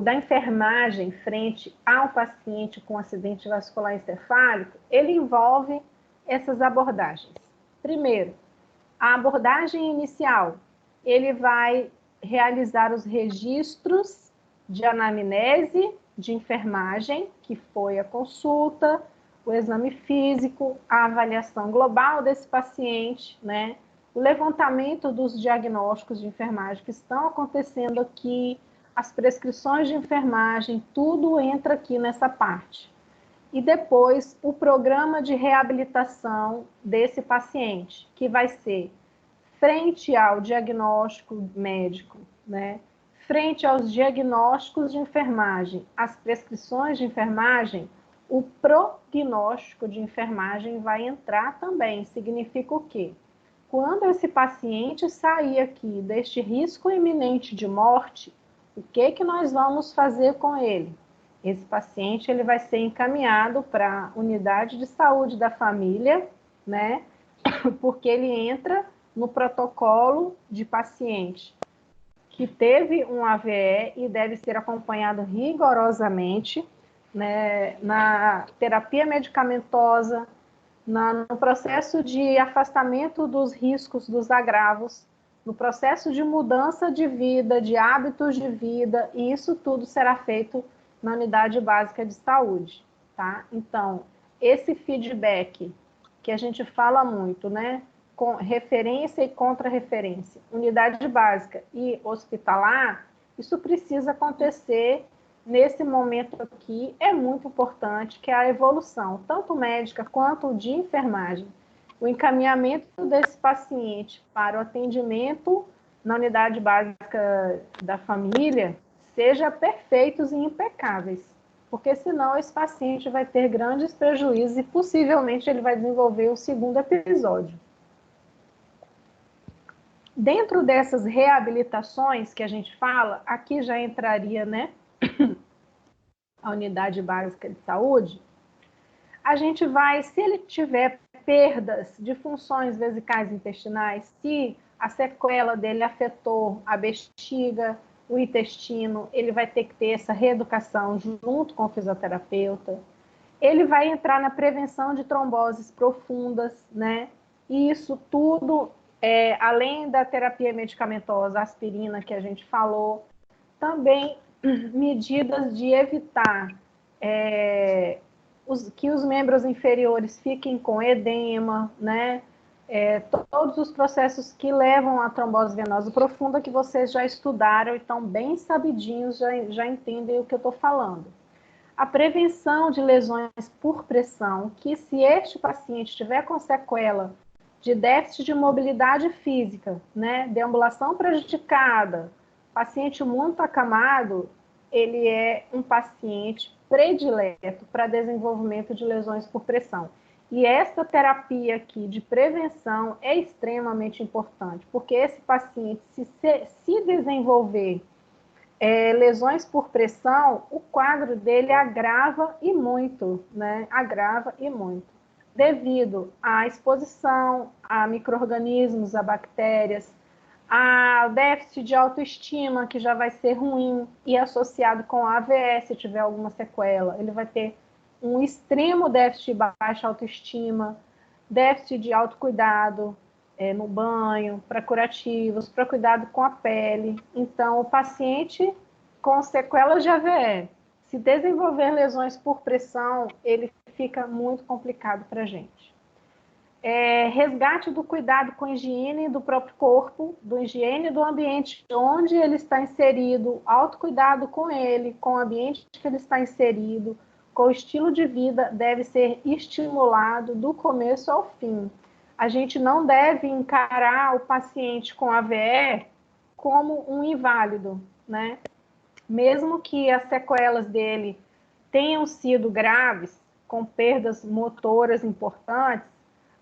da enfermagem frente ao paciente com acidente vascular encefálico, ele envolve essas abordagens. Primeiro, a abordagem inicial, ele vai realizar os registros de anamnese, de enfermagem, que foi a consulta, o exame físico, a avaliação global desse paciente, né? O levantamento dos diagnósticos de enfermagem que estão acontecendo aqui, as prescrições de enfermagem, tudo entra aqui nessa parte. E depois, o programa de reabilitação desse paciente, que vai ser frente ao diagnóstico médico, né? Frente aos diagnósticos de enfermagem, as prescrições de enfermagem, o prognóstico de enfermagem vai entrar também. Significa o quê? Quando esse paciente sair aqui deste risco iminente de morte, o que nós vamos fazer com ele? Esse paciente ele vai ser encaminhado para a unidade de saúde da família, né? Porque ele entra no protocolo de paciente que teve um AVE e deve ser acompanhado rigorosamente, né, na terapia medicamentosa, no processo de afastamento dos riscos, dos agravos, no processo de mudança de vida, de hábitos de vida, e isso tudo será feito na unidade básica de saúde, tá? Então, esse feedback que a gente fala muito, né? Com referência e contra-referência, unidade básica e hospitalar, isso precisa acontecer nesse momento aqui, é muito importante, que é a evolução, tanto médica quanto de enfermagem. O encaminhamento desse paciente para o atendimento na unidade básica da família seja perfeitos e impecáveis, porque senão esse paciente vai ter grandes prejuízos e possivelmente ele vai desenvolver o segundo episódio. Dentro dessas reabilitações que a gente fala, aqui já entraria, né, a unidade básica de saúde, a gente vai, se ele tiver perdas de funções vesicais intestinais, se a sequela dele afetou a bexiga, o intestino, ele vai ter que ter essa reeducação junto com o fisioterapeuta. Ele vai entrar na prevenção de tromboses profundas, né? E isso tudo, além da terapia medicamentosa, aspirina que a gente falou, também medidas de evitar que os membros inferiores fiquem com edema, né? Todos os processos que levam à trombose venosa profunda que vocês já estudaram e estão bem sabidinhos, já entendem o que eu estou falando. A prevenção de lesões por pressão, que se este paciente tiver com sequela de déficit de mobilidade física, né, deambulação prejudicada, paciente muito acamado, ele é um paciente predileto para desenvolvimento de lesões por pressão. E essa terapia aqui de prevenção é extremamente importante, porque esse paciente, se desenvolver lesões por pressão, o quadro dele agrava e muito, né? Agrava e muito, devido à exposição a micro-organismos, a bactérias, a déficit de autoestima, que já vai ser ruim, e associado com a AVE, se tiver alguma sequela, ele vai ter um extremo déficit de baixa autoestima, déficit de autocuidado no banho, para curativos, para cuidado com a pele. Então, o paciente com sequelas de AVE, se desenvolver lesões por pressão, ele fica muito complicado para a gente. Resgate do cuidado com a higiene do próprio corpo, do higiene do ambiente onde ele está inserido, autocuidado com ele, com o ambiente que ele está inserido, com o estilo de vida, deve ser estimulado do começo ao fim. A gente não deve encarar o paciente com AVE como um inválido, né? Mesmo que as sequelas dele tenham sido graves, com perdas motoras importantes,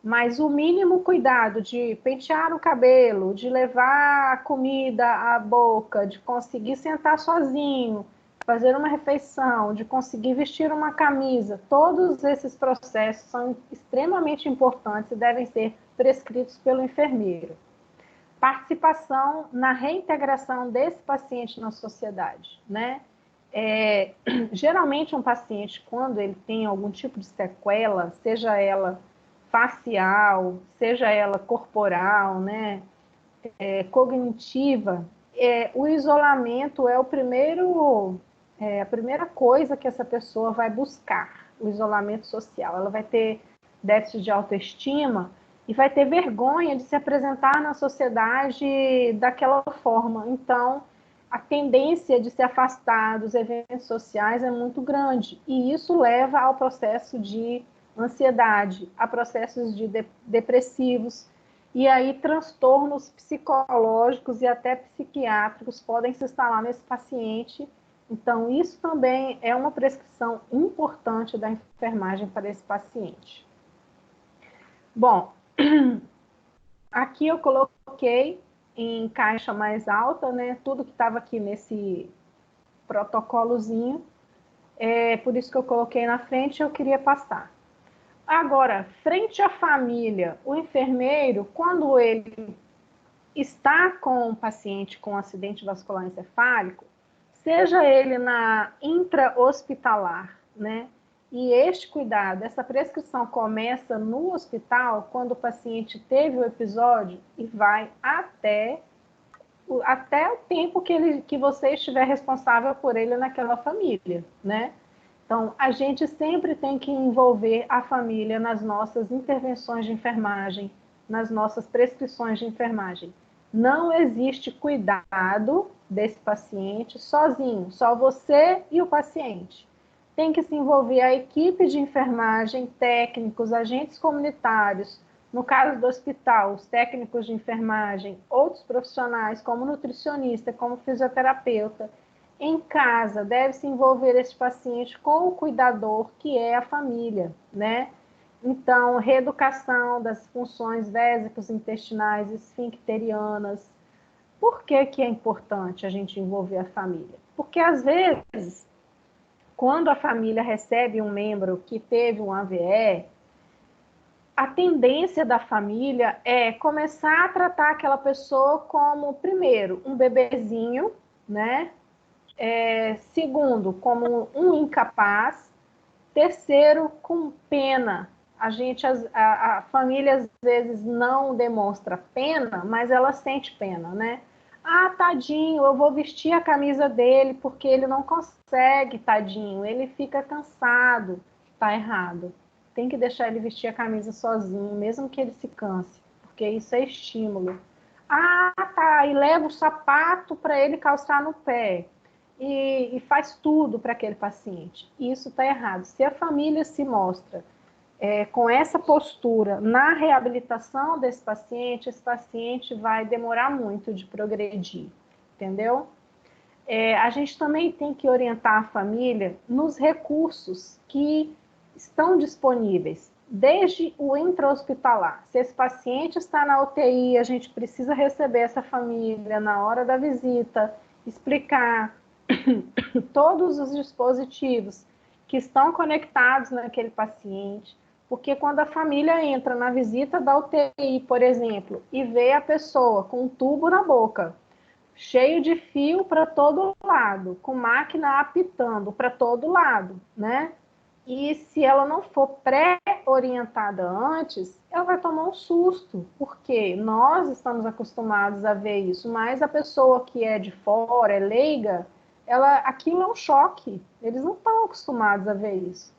mas o mínimo cuidado de pentear o cabelo, de levar a comida à boca, de conseguir sentar sozinho, fazer uma refeição, de conseguir vestir uma camisa, todos esses processos são extremamente importantes e devem ser prescritos pelo enfermeiro. Participação na reintegração desse paciente na sociedade, né? Geralmente um paciente, quando ele tem algum tipo de sequela, seja ela facial, seja ela corporal, né, cognitiva, o isolamento é a primeira coisa que essa pessoa vai buscar, o isolamento social. Ela vai ter déficit de autoestima e vai ter vergonha de se apresentar na sociedade daquela forma. Então, a tendência de se afastar dos eventos sociais é muito grande, e isso leva ao processo de ansiedade, a processos de depressivos, e aí transtornos psicológicos e até psiquiátricos podem se instalar nesse paciente. Então, isso também é uma prescrição importante da enfermagem para esse paciente. Bom, aqui eu coloquei em caixa mais alta, né, tudo que estava aqui nesse protocolozinho, por isso que eu coloquei na frente, eu queria passar. Agora, frente à família, o enfermeiro, quando ele está com um paciente com acidente vascular encefálico, seja ele na intra-hospitalar, né? E este cuidado, essa prescrição começa no hospital, quando o paciente teve o episódio e vai até o tempo que você estiver responsável por ele naquela família, né? Então, a gente sempre tem que envolver a família nas nossas intervenções de enfermagem, nas nossas prescrições de enfermagem. Não existe cuidado desse paciente sozinho, só você e o paciente. Tem que se envolver a equipe de enfermagem, técnicos, agentes comunitários, no caso do hospital, os técnicos de enfermagem, outros profissionais, como nutricionista, como fisioterapeuta. Em casa, deve-se envolver esse paciente com o cuidador, que é a família, né? Então, reeducação das funções vésicos intestinais, esfincterianas. Por que é importante a gente envolver a família? Porque, às vezes, quando a família recebe um membro que teve um AVE, a tendência da família é começar a tratar aquela pessoa como, primeiro, um bebezinho, né? Segundo, como um incapaz. Terceiro, com pena. A família às vezes não demonstra pena, mas ela sente pena, né? Ah, tadinho, eu vou vestir a camisa dele porque ele não consegue, tadinho, ele fica cansado. Tá errado. Tem que deixar ele vestir a camisa sozinho, mesmo que ele se canse, porque isso é estímulo. Ah, tá, e leva o sapato para ele calçar no pé. E faz tudo para aquele paciente. Isso está errado. Se a família se mostra com essa postura na reabilitação desse paciente, esse paciente vai demorar muito de progredir, entendeu? A gente também tem que orientar a família nos recursos que estão disponíveis, desde o intra-hospitalar. Se esse paciente está na UTI, a gente precisa receber essa família na hora da visita, explicar todos os dispositivos que estão conectados naquele paciente, porque quando a família entra na visita da UTI, por exemplo, e vê a pessoa com um tubo na boca, cheio de fio para todo lado, com máquina apitando para todo lado, né? E se ela não for pré-orientada antes, ela vai tomar um susto, porque nós estamos acostumados a ver isso, mas a pessoa que é de fora, é leiga, aquilo é um choque, eles não estão acostumados a ver isso.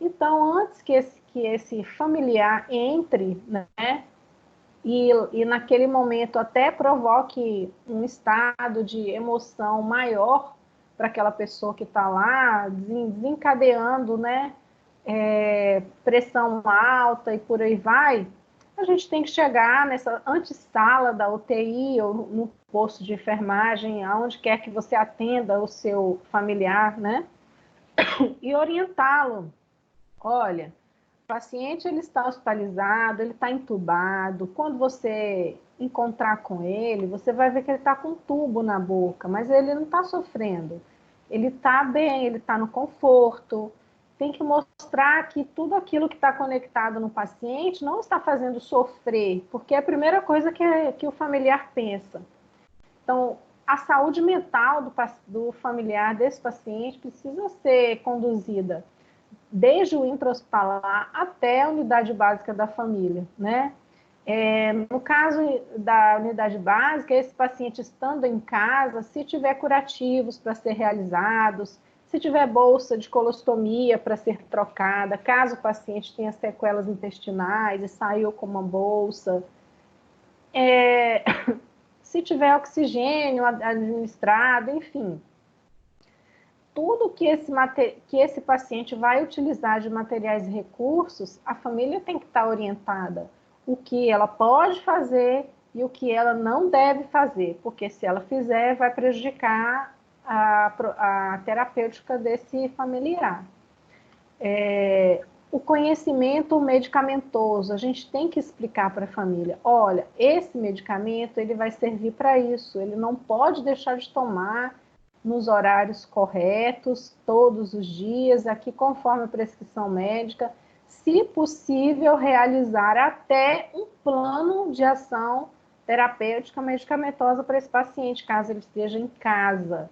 Então, antes que esse familiar entre, né, e naquele momento até provoque um estado de emoção maior para aquela pessoa que está lá, desencadeando, né, pressão alta e por aí vai, a gente tem que chegar nessa antessala da UTI ou no posto de enfermagem, aonde quer que você atenda o seu familiar, né, e orientá-lo. Olha, o paciente ele está hospitalizado, ele está entubado. Quando você encontrar com ele, você vai ver que ele está com um tubo na boca, mas ele não está sofrendo. Ele está bem, ele está no conforto. Tem que mostrar que tudo aquilo que está conectado no paciente não está fazendo sofrer, porque é a primeira coisa que o familiar pensa. Então, a saúde mental do familiar desse paciente precisa ser conduzida desde o intra-hospitalar até a unidade básica da família, né? No caso da unidade básica, esse paciente estando em casa, se tiver curativos para ser realizados, se tiver bolsa de colostomia para ser trocada, caso o paciente tenha sequelas intestinais e saiu com uma bolsa, se tiver oxigênio administrado, enfim, tudo que esse paciente vai utilizar de materiais e recursos, a família tem que estar orientada. O que ela pode fazer e o que ela não deve fazer, porque se ela fizer, vai prejudicar a terapêutica desse familiar. O conhecimento medicamentoso, a gente tem que explicar para a família, olha, esse medicamento ele vai servir para isso, ele não pode deixar de tomar nos horários corretos, todos os dias, aqui conforme a prescrição médica, se possível, realizar até um plano de ação terapêutica medicamentosa para esse paciente, caso ele esteja em casa.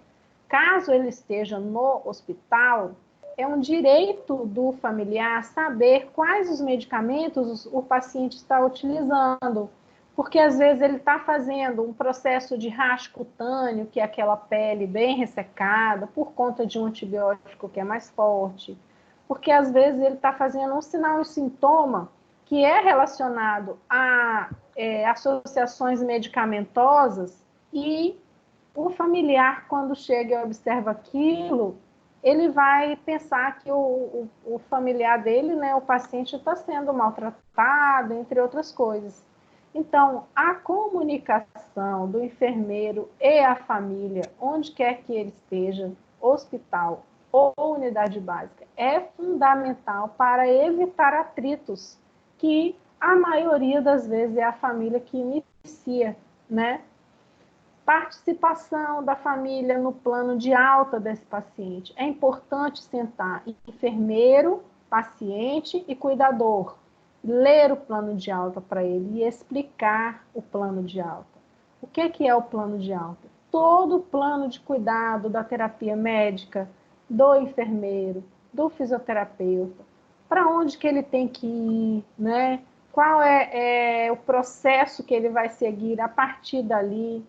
Caso ele esteja no hospital, é um direito do familiar saber quais os medicamentos o paciente está utilizando, porque às vezes ele está fazendo um processo de racho cutâneo, que é aquela pele bem ressecada, por conta de um antibiótico que é mais forte, porque às vezes ele está fazendo um sinal e sintoma que é relacionado a associações medicamentosas, e o familiar, quando chega e observa aquilo, ele vai pensar que o familiar dele, né, o paciente, está sendo maltratado, entre outras coisas. Então, a comunicação do enfermeiro e a família, onde quer que ele esteja, hospital ou unidade básica, é fundamental para evitar atritos, que a maioria das vezes é a família que inicia, né? Participação da família no plano de alta desse paciente. É importante sentar enfermeiro, paciente e cuidador. ler o plano de alta para ele e explicar o plano de alta. O que é o plano de alta? Todo o plano de cuidado da terapia médica, do enfermeiro, do fisioterapeuta, para onde que ele tem que ir, né? Qual é o processo que ele vai seguir a partir dali,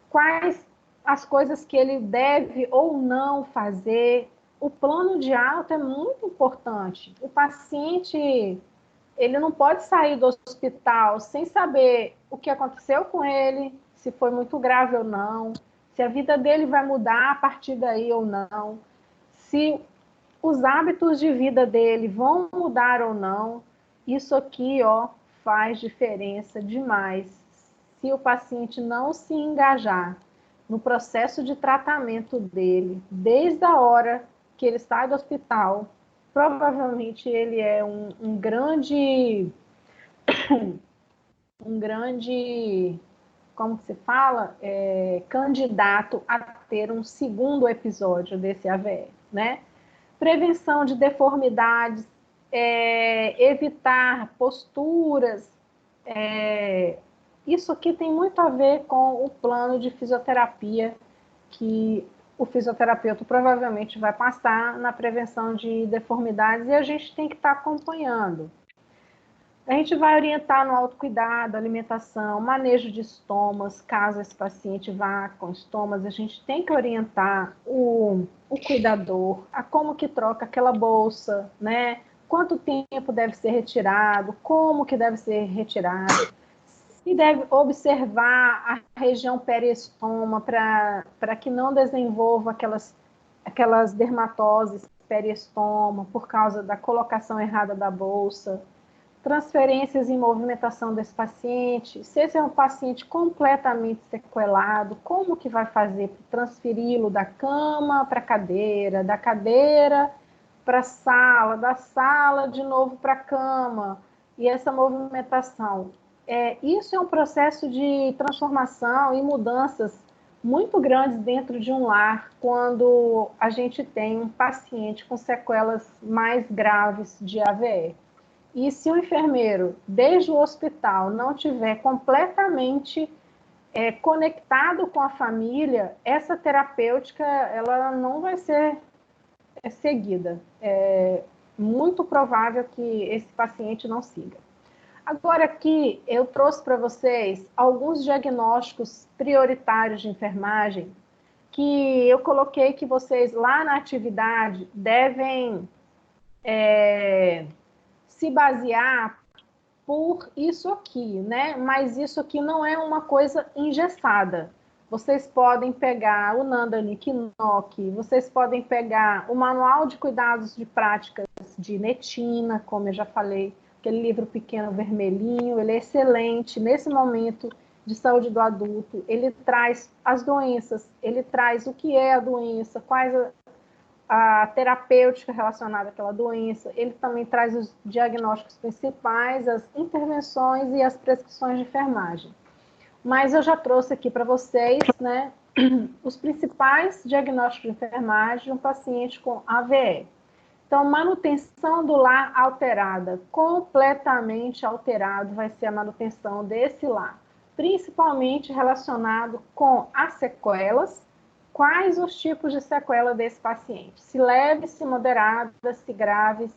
quais as coisas que ele deve ou não fazer. O plano de alta é muito importante. O paciente, ele não pode sair do hospital sem saber o que aconteceu com ele, se foi muito grave ou não, se a vida dele vai mudar a partir daí ou não, se os hábitos de vida dele vão mudar ou não. Isso aqui, ó, faz diferença demais. Se o paciente não se engajar no processo de tratamento dele, desde a hora que ele sai do hospital, provavelmente ele é um grande, como se fala, candidato a ter um segundo episódio desse AVE, né? Prevenção de deformidades, evitar posturas. Isso aqui tem muito a ver com o plano de fisioterapia que o fisioterapeuta provavelmente vai passar na prevenção de deformidades e a gente tem que estar acompanhando. A gente vai orientar no autocuidado, alimentação, manejo de estomas, caso esse paciente vá com estomas, a gente tem que orientar o cuidador a como que troca aquela bolsa, né? Quanto tempo deve ser retirado, como que deve ser retirado, e deve observar a região periestoma para que não desenvolva aquelas dermatoses periestoma por causa da colocação errada da bolsa. Transferências e movimentação desse paciente, se esse é um paciente completamente sequelado, como que vai fazer para transferi-lo da cama para a cadeira, da cadeira para a sala, da sala de novo para a cama, e essa movimentação. Isso é um processo de transformação e mudanças muito grandes dentro de um lar, quando a gente tem um paciente com sequelas mais graves de AVE. E se o enfermeiro, desde o hospital, não tiver completamente conectado com a família, essa terapêutica ela não vai ser seguida. É muito provável que esse paciente não siga. Agora aqui eu trouxe para vocês alguns diagnósticos prioritários de enfermagem que eu coloquei que vocês lá na atividade devem se basear por isso aqui, né? Mas isso aqui não é uma coisa engessada. Vocês podem pegar o Nanda Nick-Nock, vocês podem pegar o Manual de Cuidados de Práticas de Netina, como eu já falei, aquele livro pequeno vermelhinho, ele é excelente nesse momento de saúde do adulto. Ele traz as doenças, ele traz o que é a doença, quais a terapêutica relacionada àquela doença, ele também traz os diagnósticos principais, as intervenções e as prescrições de enfermagem. Mas eu já trouxe aqui para vocês, né, os principais diagnósticos de enfermagem de um paciente com AVE. Então, manutenção do lar alterada, completamente alterado vai ser a manutenção desse lar, principalmente relacionado com as sequelas. Quais os tipos de sequela desse paciente? Se leves, se moderadas, se graves,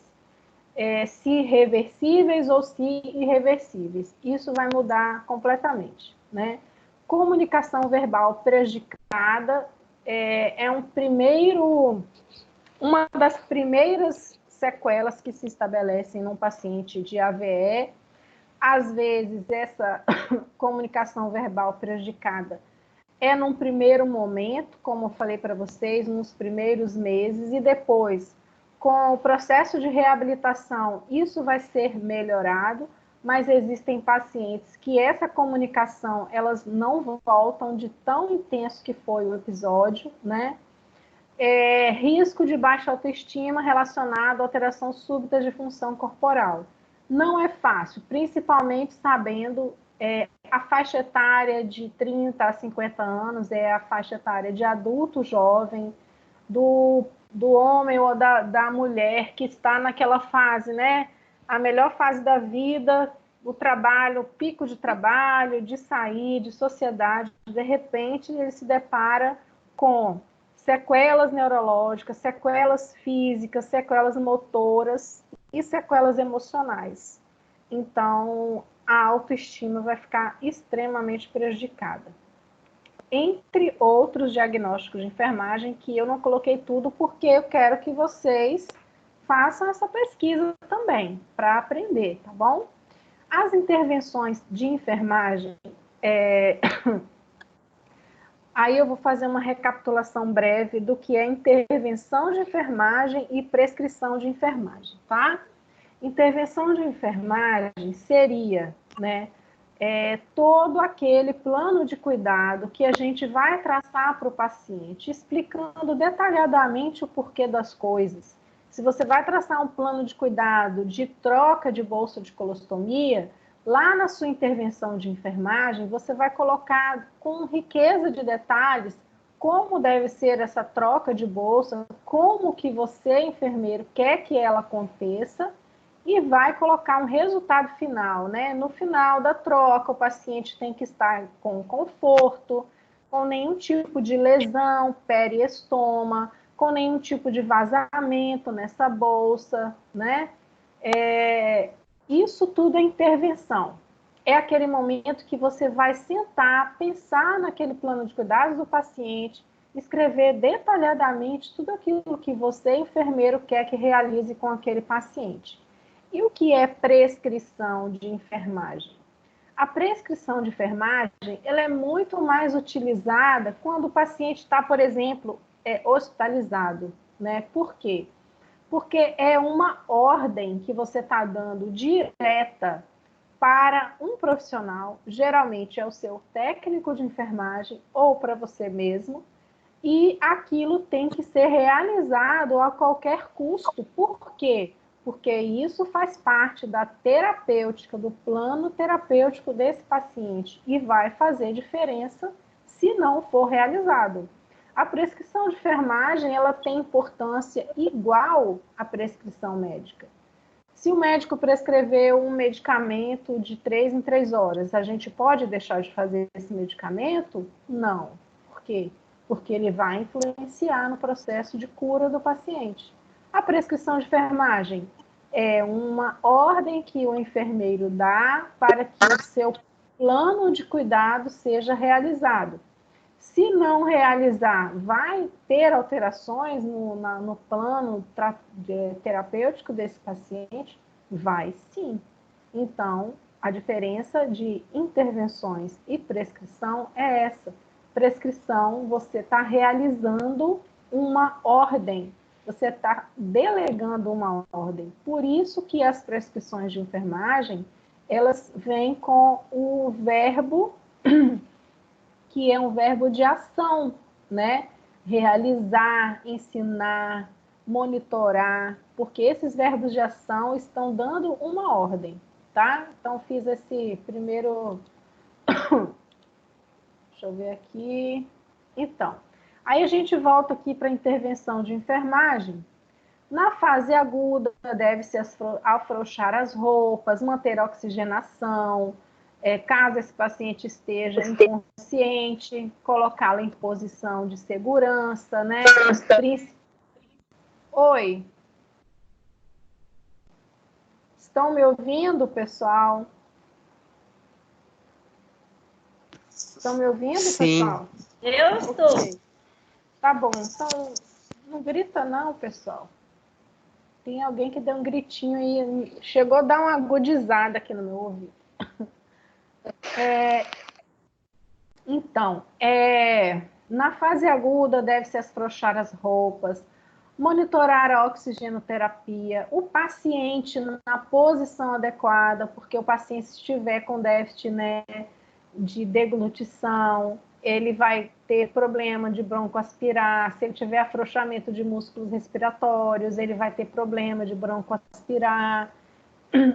se reversíveis ou se irreversíveis. Isso vai mudar completamente, né? Comunicação verbal prejudicada uma das primeiras sequelas que se estabelecem num paciente de AVE. Às vezes, essa comunicação verbal prejudicada num primeiro momento, como eu falei para vocês, nos primeiros meses, e depois, com o processo de reabilitação, isso vai ser melhorado, mas existem pacientes que essa comunicação, elas não voltam de tão intenso que foi o episódio, né? Risco de baixa autoestima relacionado à alteração súbita de função corporal. Não é fácil, principalmente sabendo a faixa etária de 30 a 50 anos, é a faixa etária de adulto jovem, do homem ou da mulher que está naquela fase, né, a melhor fase da vida, o trabalho, o pico de trabalho, de sair, de sociedade, de repente ele se depara com sequelas neurológicas, sequelas físicas, sequelas motoras e sequelas emocionais. Então, a autoestima vai ficar extremamente prejudicada. Entre outros diagnósticos de enfermagem, que eu não coloquei tudo porque eu quero que vocês façam essa pesquisa também, para aprender, tá bom? As intervenções de enfermagem, aí eu vou fazer uma recapitulação breve do que é intervenção de enfermagem e prescrição de enfermagem, tá? Intervenção de enfermagem seria, né, todo aquele plano de cuidado que a gente vai traçar para o paciente, explicando detalhadamente o porquê das coisas. Se você vai traçar um plano de cuidado de troca de bolsa de colostomia, lá na sua intervenção de enfermagem, você vai colocar com riqueza de detalhes como deve ser essa troca de bolsa, como que você, enfermeiro, quer que ela aconteça, e vai colocar um resultado final, né? No final da troca, o paciente tem que estar com conforto, com nenhum tipo de lesão, periestoma, com nenhum tipo de vazamento nessa bolsa, né? Isso tudo é intervenção. É aquele momento que você vai sentar, pensar naquele plano de cuidados do paciente, escrever detalhadamente tudo aquilo que você, enfermeiro, quer que realize com aquele paciente. E o que é prescrição de enfermagem? A prescrição de enfermagem ela é muito mais utilizada quando o paciente está, por exemplo, hospitalizado, né? Por quê? Porque é uma ordem que você está dando direta para um profissional, geralmente é o seu técnico de enfermagem ou para você mesmo, e aquilo tem que ser realizado a qualquer custo. Por quê? Porque isso faz parte da terapêutica, do plano terapêutico desse paciente e vai fazer diferença se não for realizado. A prescrição de enfermagem, ela tem importância igual à prescrição médica. Se o médico prescreveu um medicamento de 3 em 3 horas, a gente pode deixar de fazer esse medicamento? Não. Por quê? Porque ele vai influenciar no processo de cura do paciente. A prescrição de enfermagem é uma ordem que o enfermeiro dá para que o seu plano de cuidado seja realizado. Se não realizar, vai ter alterações no plano terapêutico desse paciente? Vai sim. Então, a diferença de intervenções e prescrição é essa. Prescrição, você está realizando uma ordem, você está delegando uma ordem. Por isso que as prescrições de enfermagem, elas vêm com o verbo que é um verbo de ação, né? Realizar, ensinar, monitorar, porque esses verbos de ação estão dando uma ordem, tá? Então, fiz esse primeiro... Deixa eu ver aqui. Então, aí a gente volta aqui para a intervenção de enfermagem. Na fase aguda, deve-se afrouxar as roupas, manter a oxigenação, caso esse paciente esteja inconsciente, colocá-lo em posição de segurança, né? Oi. Estão me ouvindo, pessoal? Estão me ouvindo, Sim. pessoal? Eu estou. Okay. Tá bom, então não grita não, pessoal. Tem alguém que deu um gritinho e chegou a dar uma agudizada aqui no meu ouvido. Então, na fase aguda, deve-se afrouxar as roupas, monitorar a oxigenoterapia, o paciente na posição adequada, porque o paciente, se estiver com déficit, né, de deglutição, ele vai ter problema de broncoaspirar. Se ele tiver afrouxamento de músculos respiratórios, ele vai ter problema de broncoaspirar.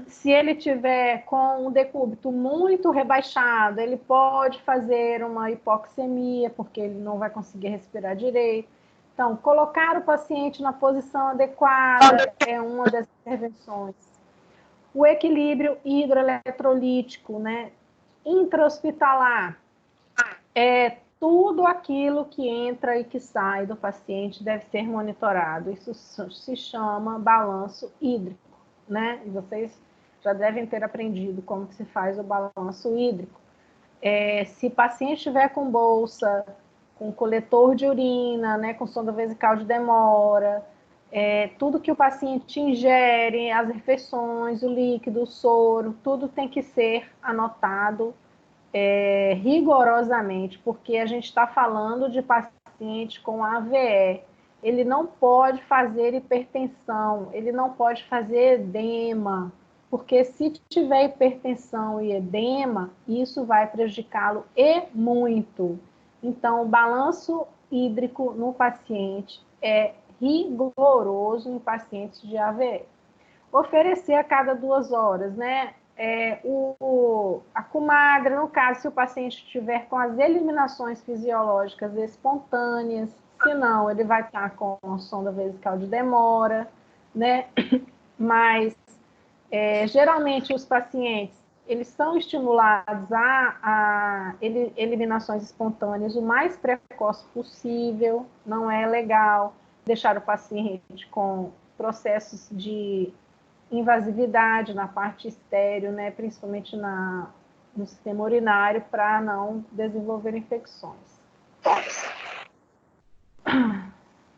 Se ele tiver com um decúbito muito rebaixado, ele pode fazer uma hipoxemia, porque ele não vai conseguir respirar direito. Então, colocar o paciente na posição adequada é uma das intervenções. O equilíbrio hidroeletrolítico, né? Intra-hospitalar, tudo aquilo que entra e que sai do paciente deve ser monitorado. Isso se chama balanço hídrico, né? E vocês já devem ter aprendido como que se faz o balanço hídrico. Se o paciente estiver com bolsa, com coletor de urina, né, com sonda vesical de demora, tudo que o paciente ingere, as refeições, o líquido, o soro, tudo tem que ser anotado rigorosamente, porque a gente está falando de paciente com AVE. Ele não pode fazer hipertensão, ele não pode fazer edema, porque se tiver hipertensão e edema, isso vai prejudicá-lo e muito. Então, o balanço hídrico no paciente é rigoroso em pacientes de AVE. Oferecer a cada 2 horas, né? A comadre, no caso, se o paciente estiver com as eliminações fisiológicas espontâneas, se não, ele vai estar com a sonda vesical de demora, né? Mas, geralmente, os pacientes, eles são estimulados a eliminações espontâneas o mais precoce possível, não é legal deixar o paciente com processos de invasividade na parte estéreo, né, principalmente no sistema urinário, para não desenvolver infecções.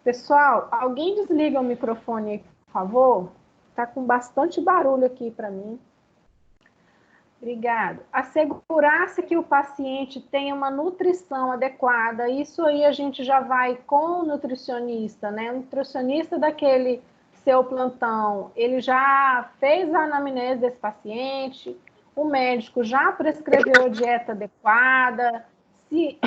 Pessoal, alguém desliga o microfone aí, por favor? Está com bastante barulho aqui para mim. Obrigado. Assegurar-se que o paciente tenha uma nutrição adequada, isso aí a gente já vai com o nutricionista, né? O nutricionista daquele seu plantão, ele já fez a anamnese desse paciente, o médico já prescreveu a dieta adequada, se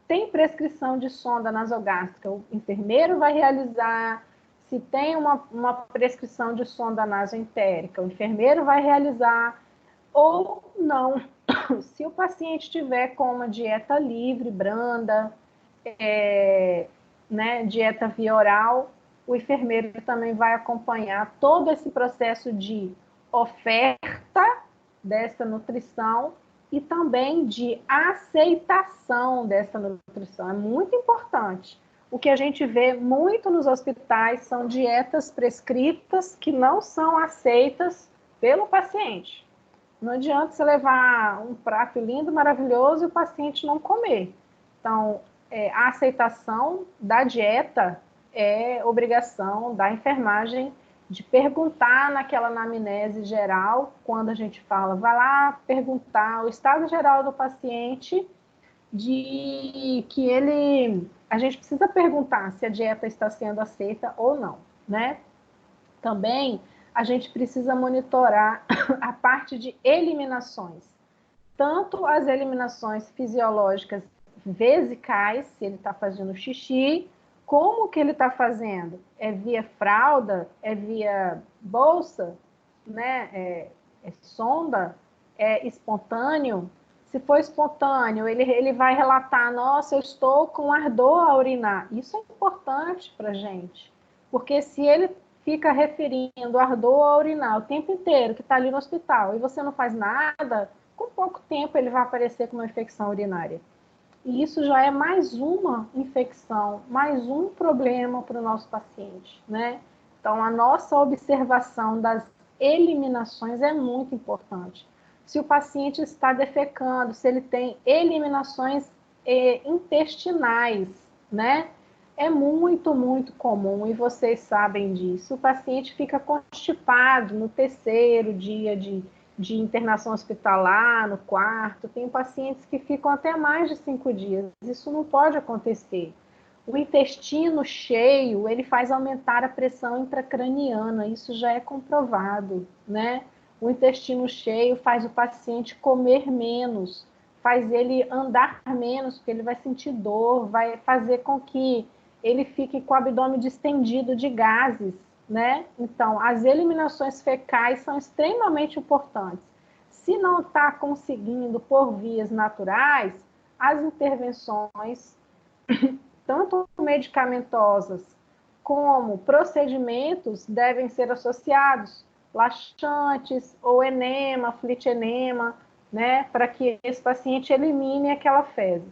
tem prescrição de sonda nasogástrica, o enfermeiro vai realizar, se tem uma prescrição de sonda nasoentérica, o enfermeiro vai realizar, ou não. Se o paciente tiver com uma dieta livre, branda, né, dieta via oral, o enfermeiro também vai acompanhar todo esse processo de oferta dessa nutrição e também de aceitação dessa nutrição. É muito importante. O que a gente vê muito nos hospitais são dietas prescritas que não são aceitas pelo paciente. Não adianta você levar um prato lindo, maravilhoso e o paciente não comer. Então, a aceitação da dieta é obrigação da enfermagem de perguntar naquela anamnese geral, quando a gente fala, vai lá perguntar o estado geral do paciente, a gente precisa perguntar se a dieta está sendo aceita ou não, né? Também a gente precisa monitorar a parte de eliminações, tanto as eliminações fisiológicas vesicais, se ele está fazendo xixi, como que ele está fazendo? É via fralda? É via bolsa? Né? É sonda? É espontâneo? Se for espontâneo, ele vai relatar, nossa, eu estou com ardor a urinar. Isso é importante para a gente, porque se ele fica referindo ardor a urinar o tempo inteiro, que está ali no hospital, e você não faz nada, com pouco tempo ele vai aparecer com uma infecção urinária. E isso já é mais uma infecção, mais um problema para o nosso paciente, né? Então, a nossa observação das eliminações é muito importante. Se o paciente está defecando, se ele tem eliminações intestinais, né? É muito, muito comum, e vocês sabem disso. O paciente fica constipado no 3º dia de internação hospitalar, no 4º. Tem pacientes que ficam até mais de 5 dias. Isso não pode acontecer. O intestino cheio, ele faz aumentar a pressão intracraniana. Isso já é comprovado, né? O intestino cheio faz o paciente comer menos, faz ele andar menos, porque ele vai sentir dor, vai fazer com que ele fique com o abdômen distendido de gases, né? Então, as eliminações fecais são extremamente importantes. Se não está conseguindo por vias naturais, as intervenções, tanto medicamentosas como procedimentos, devem ser associados, laxantes ou enema, flitinema, né, para que esse paciente elimine aquela fezes.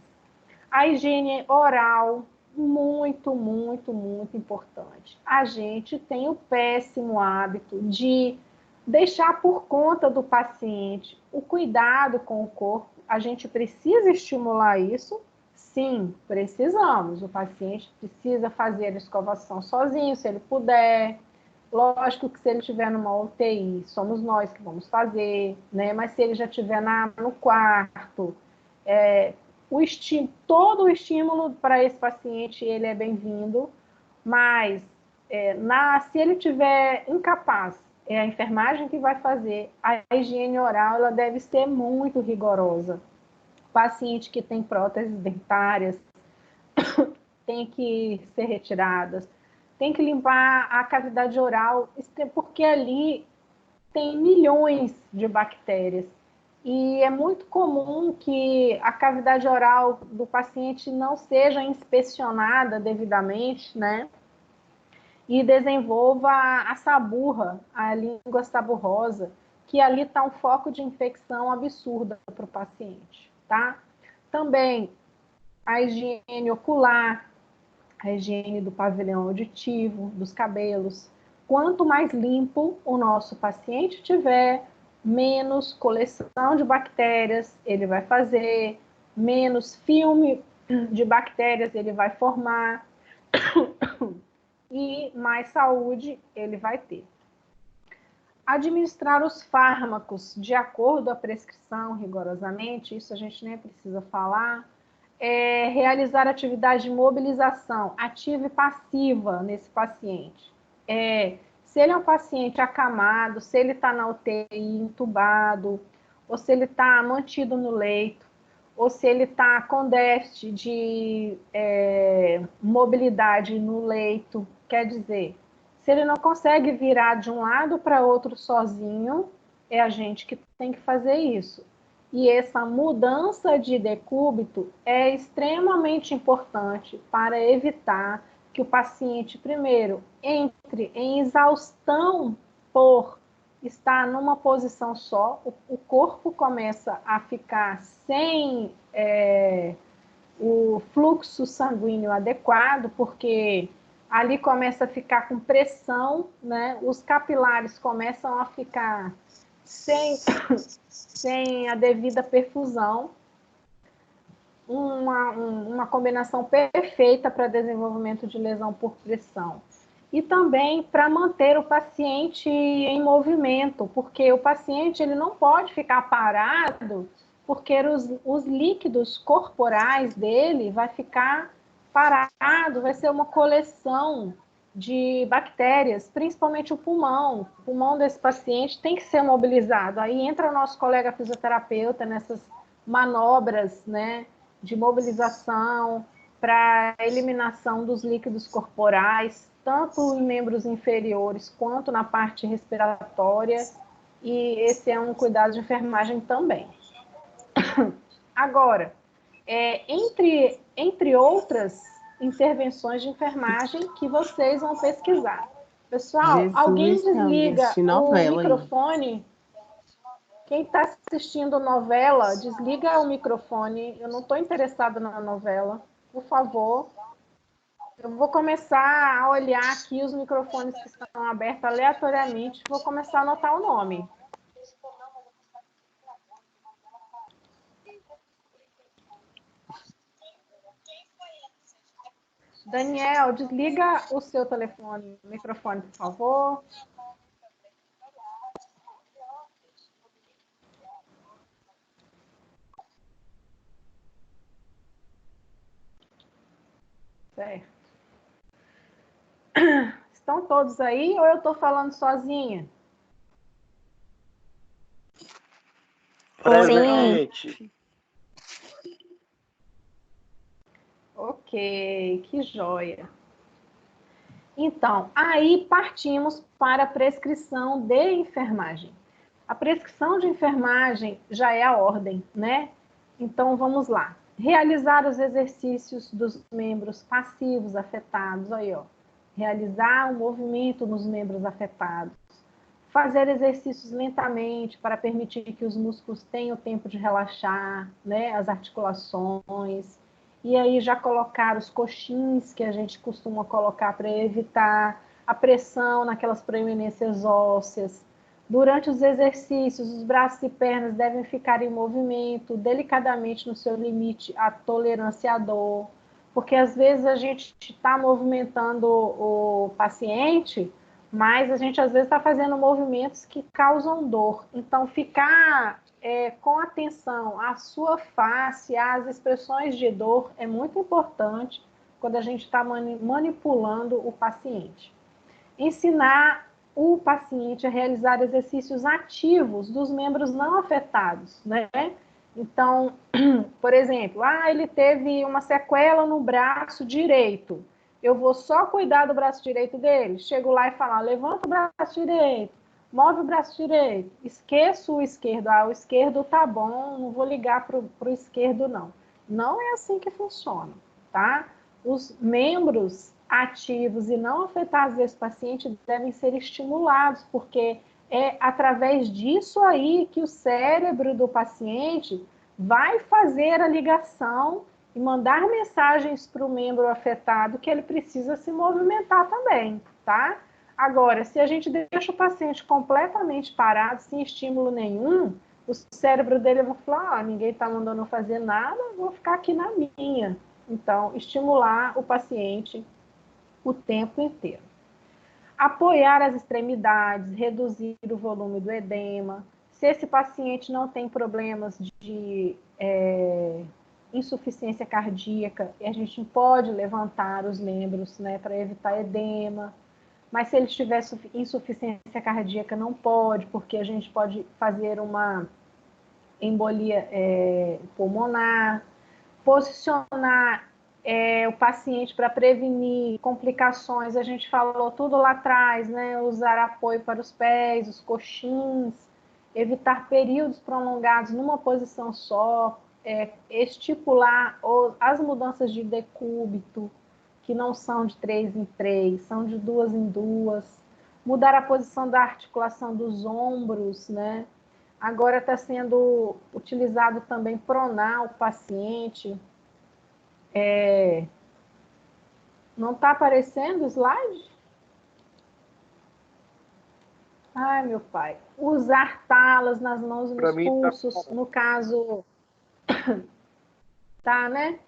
A higiene oral, muito, muito, muito importante. A gente tem o péssimo hábito de deixar por conta do paciente o cuidado com o corpo. A gente precisa estimular isso? Sim, precisamos. O paciente precisa fazer a escovação sozinho, se ele puder. Lógico que se ele estiver numa UTI, somos nós que vamos fazer, né? Mas se ele já estiver no quarto, todo o estímulo para esse paciente ele é bem-vindo, mas se ele estiver incapaz, é a enfermagem que vai fazer. A higiene oral ela deve ser muito rigorosa. Paciente que tem próteses dentárias tem que ser retiradas, tem que limpar a cavidade oral, porque ali tem milhões de bactérias. E é muito comum que a cavidade oral do paciente não seja inspecionada devidamente, né? E desenvolva a saburra, a língua saburrosa, que ali está um foco de infecção absurda para o paciente, tá? Também a higiene ocular, a higiene do pavilhão auditivo, dos cabelos. Quanto mais limpo o nosso paciente tiver, menos coleção de bactérias ele vai fazer, menos filme de bactérias ele vai formar e mais saúde ele vai ter. Administrar os fármacos de acordo à prescrição, rigorosamente, isso a gente nem precisa falar. Realizar atividade de mobilização ativa e passiva nesse paciente. Se ele é um paciente acamado, se ele está na UTI entubado, ou se ele está mantido no leito, ou se ele está com déficit de mobilidade no leito, quer dizer, se ele não consegue virar de um lado para outro sozinho, é a gente que tem que fazer isso. E essa mudança de decúbito é extremamente importante para evitar que o paciente, primeiro, entre em exaustão por estar numa posição só, o corpo começa a ficar sem o fluxo sanguíneo adequado, porque ali começa a ficar com pressão, né? Os capilares começam a ficar sem a devida perfusão, uma combinação perfeita para desenvolvimento de lesão por pressão. E também para manter o paciente em movimento, porque o paciente ele não pode ficar parado, porque os líquidos corporais dele vai ficar parado, vai ser uma coleção de bactérias, principalmente o pulmão. O pulmão desse paciente tem que ser mobilizado. Aí entra o nosso colega fisioterapeuta nessas manobras, né, de mobilização para eliminação dos líquidos corporais, tanto em membros inferiores quanto na parte respiratória. E esse é um cuidado de enfermagem também. Agora, entre outras intervenções de enfermagem que vocês vão pesquisar. Pessoal, Jesus, alguém desliga o microfone? Aí. Quem está assistindo novela, desliga o microfone. Eu não estou interessada na novela. Por favor. Eu vou começar a olhar aqui os microfones que estão abertos aleatoriamente. Vou começar a anotar o nome. Daniel, desliga o seu telefone, microfone, por favor. Certo. Estão todos aí ou eu estou falando sozinha? Presente. Ok, que joia. Então, aí partimos para a prescrição de enfermagem. A prescrição de enfermagem já é a ordem, né? Então, vamos lá. Realizar os exercícios dos membros passivos afetados, aí, ó. Realizar o movimento nos membros afetados. fazer exercícios lentamente para permitir que os músculos tenham tempo de relaxar, né, as articulações. E aí já colocar os coxins que a gente costuma colocar para evitar a pressão naquelas proeminências ósseas. Durante os exercícios, os braços e pernas devem ficar em movimento, delicadamente no seu limite à tolerância à dor, porque às vezes a gente está movimentando o paciente, mas a gente às vezes está fazendo movimentos que causam dor. Então, ficar com atenção à sua face, às expressões de dor, é muito importante quando a gente está manipulando o paciente. Ensinar o paciente a realizar exercícios ativos dos membros não afetados, né? Então, por exemplo, ele teve uma sequela no braço direito. Eu vou só cuidar do braço direito dele? Chego lá e falo, levanta o braço direito, move o braço direito, esqueço o esquerdo. O esquerdo tá bom, não vou ligar para o esquerdo, não. Não é assim que funciona, tá? Os membros ativos e não afetados desse paciente devem ser estimulados, porque é através disso aí que o cérebro do paciente vai fazer a ligação e mandar mensagens para o membro afetado que ele precisa se movimentar também, tá? Agora, se a gente deixa o paciente completamente parado, sem estímulo nenhum, o cérebro dele vai falar, ninguém está mandando fazer nada, vou ficar aqui na minha. Então, estimular o paciente o tempo inteiro. Apoiar as extremidades, reduzir o volume do edema. Se esse paciente não tem problemas de insuficiência cardíaca, a gente pode levantar os membros, né, para evitar edema. Mas se ele tiver insuficiência cardíaca, não pode, porque a gente pode fazer uma embolia pulmonar. Posicionar o paciente para prevenir complicações, a gente falou tudo lá atrás, né? Usar apoio para os pés, os coxins, evitar períodos prolongados numa posição só, estipular as mudanças de decúbito, que não são de 3 em 3, são de 2 em 2, mudar a posição da articulação dos ombros, né? Agora está sendo utilizado também pronar o paciente. Não está aparecendo o slide? Ai, meu pai. Usar talas nas mãos e nos pulsos, no caso... Tá, né?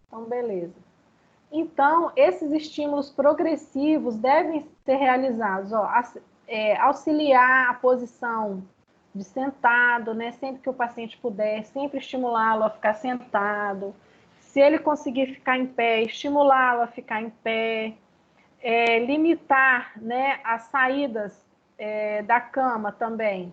Então, beleza. Então, esses estímulos progressivos devem ser realizados. Auxiliar a posição de sentado, né? Sempre que o paciente puder, sempre estimulá-lo a ficar sentado. Se ele conseguir ficar em pé, estimulá-lo a ficar em pé. Limitar, né, as saídas da cama também.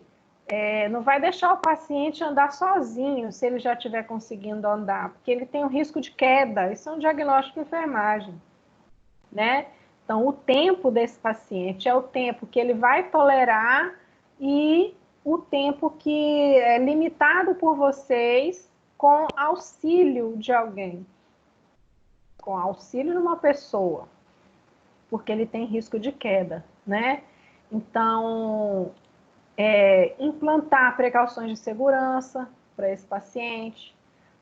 Não vai deixar o paciente andar sozinho, se ele já estiver conseguindo andar, porque ele tem um risco de queda. Isso é um diagnóstico de enfermagem, né? Então, o tempo desse paciente é o tempo que ele vai tolerar e o tempo que é limitado por vocês com auxílio de alguém, com auxílio de uma pessoa, porque ele tem risco de queda, né? Então, implantar precauções de segurança para esse paciente,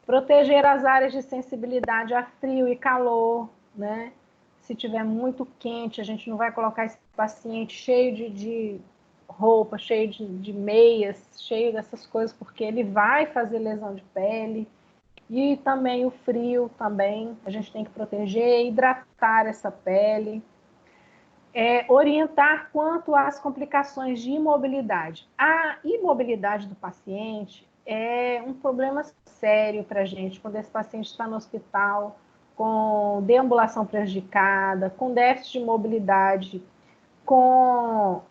proteger as áreas de sensibilidade a frio e calor, né? Se tiver muito quente, a gente não vai colocar esse paciente cheio de roupa, cheio de meias, cheio dessas coisas, porque ele vai fazer lesão de pele. E também o frio, também, a gente tem que proteger, hidratar essa pele. Orientar quanto às complicações de imobilidade. A imobilidade do paciente é um problema sério para a gente, quando esse paciente está no hospital com deambulação prejudicada, com déficit de mobilidade, com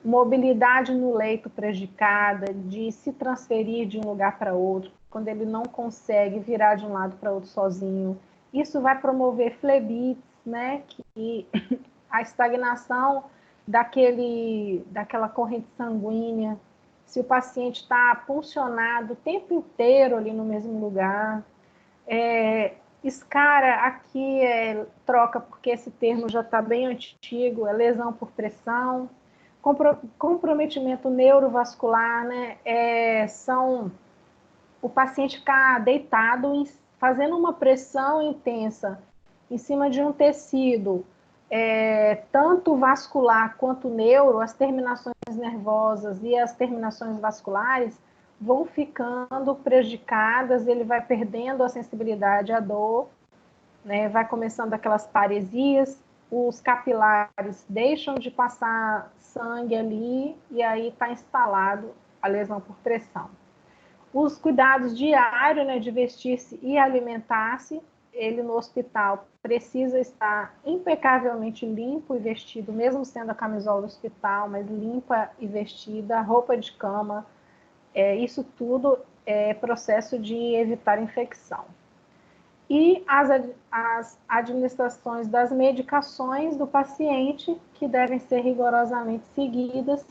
mobilidade no leito prejudicada, de se transferir de um lugar para outro, quando ele não consegue virar de um lado para outro sozinho. Isso vai promover flebites, né, que a estagnação daquela corrente sanguínea, se o paciente está puncionado o tempo inteiro ali no mesmo lugar, Escara aqui troca porque esse termo já está bem antigo, é lesão por pressão. Comprometimento neurovascular, né? São o paciente ficar deitado, fazendo uma pressão intensa em cima de um tecido, tanto vascular quanto neuro, as terminações nervosas e as terminações vasculares vão ficando prejudicadas, ele vai perdendo a sensibilidade à dor, né? Vai começando aquelas paresias, os capilares deixam de passar sangue ali e aí está instalado a lesão por pressão. Os cuidados diários, né, de vestir-se e alimentar-se, ele no hospital precisa estar impecavelmente limpo e vestido, mesmo sendo a camisola do hospital, mas limpa e vestida, roupa de cama, isso tudo é processo de evitar infecção. E as administrações das medicações do paciente, que devem ser rigorosamente seguidas,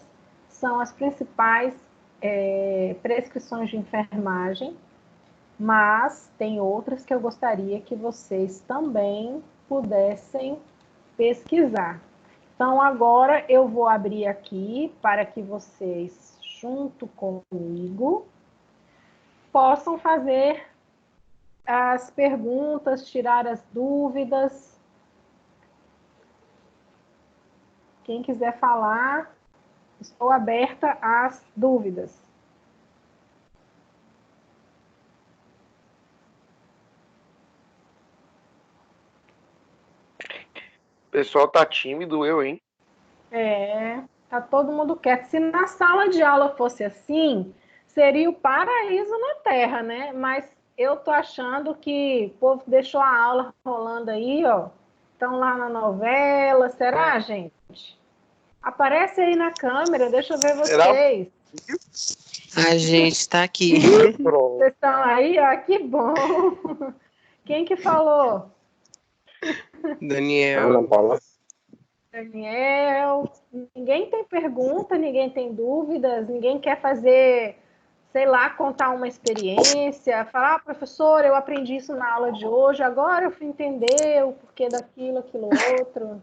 são as principais prescrições de enfermagem, mas tem outras que eu gostaria que vocês também pudessem pesquisar. Então, agora eu vou abrir aqui para que vocês, junto comigo, possam fazer as perguntas, tirar as dúvidas. Quem quiser falar, estou aberta às dúvidas. O pessoal tá tímido, hein? Tá todo mundo quieto. Se na sala de aula fosse assim, seria o paraíso na Terra, né? Mas eu tô achando que o povo deixou a aula rolando aí, ó. Estão lá na novela. Será, gente? Aparece aí na câmera, deixa eu ver vocês. A gente tá aqui. Vocês estão aí, ó, que bom. Quem que falou? Daniel. Daniel. Ninguém tem pergunta, ninguém tem dúvidas, ninguém quer fazer, sei lá, contar uma experiência, falar, professor, eu aprendi isso na aula de hoje, agora eu fui entender o porquê daquilo, aquilo outro.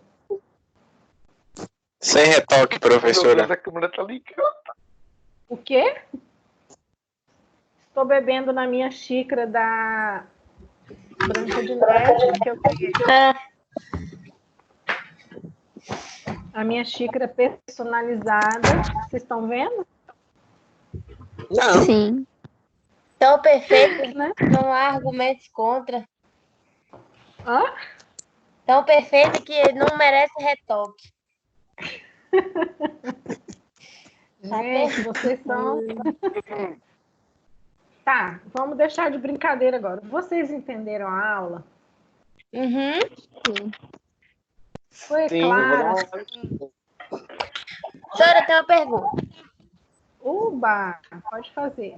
Sem retoque, professora. A câmera tá ligada. O quê? Estou bebendo na minha xícara da Branca de Neve, que eu peguei. A minha xícara personalizada. Vocês estão vendo? Não. Sim. Tão perfeito, né? Não há argumentos contra. Hã? Tão perfeito que não merece retoque. Gente, vocês são... Tá, vamos deixar de brincadeira agora. Vocês entenderam a aula? Uhum. Foi Sim, claro. Senhora, tem uma pergunta. Uba, pode fazer.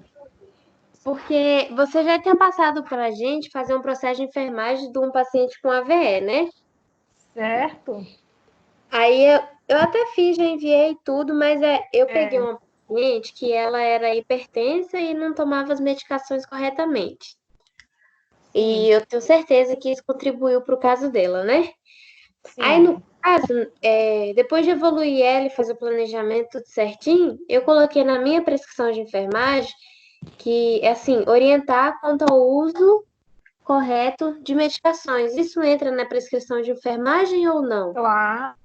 Porque você já tinha passado para a gente fazer um processo de enfermagem de um paciente com AVE, né? Certo? Aí eu até fiz, já enviei tudo, mas eu peguei uma paciente que ela era hipertensa e não tomava as medicações corretamente. E eu tenho certeza que isso contribuiu para o caso dela, né? Sim. Aí, no caso, depois de evoluir ela e fazer o planejamento tudo certinho, eu coloquei na minha prescrição de enfermagem que, assim, orientar quanto ao uso correto de medicações. Isso entra na prescrição de enfermagem ou não? Claro,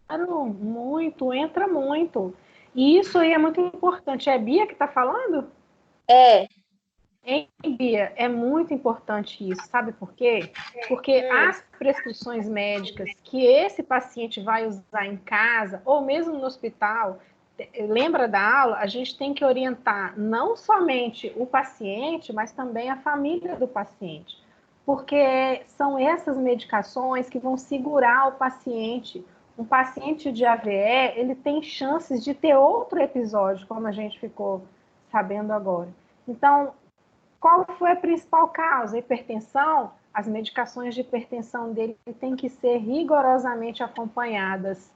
muito, entra muito. E isso aí é muito importante. É a Bia que está falando? Hein, Bia? É muito importante isso. Sabe por quê? Porque as prescrições médicas que esse paciente vai usar em casa ou mesmo no hospital, lembra da aula, a gente tem que orientar não somente o paciente, mas também a família do paciente. Porque são essas medicações que vão segurar o paciente. Um paciente de AVE, ele tem chances de ter outro episódio, como a gente ficou sabendo agora. Então, qual foi a principal causa? Hipertensão? As medicações de hipertensão dele têm que ser rigorosamente acompanhadas.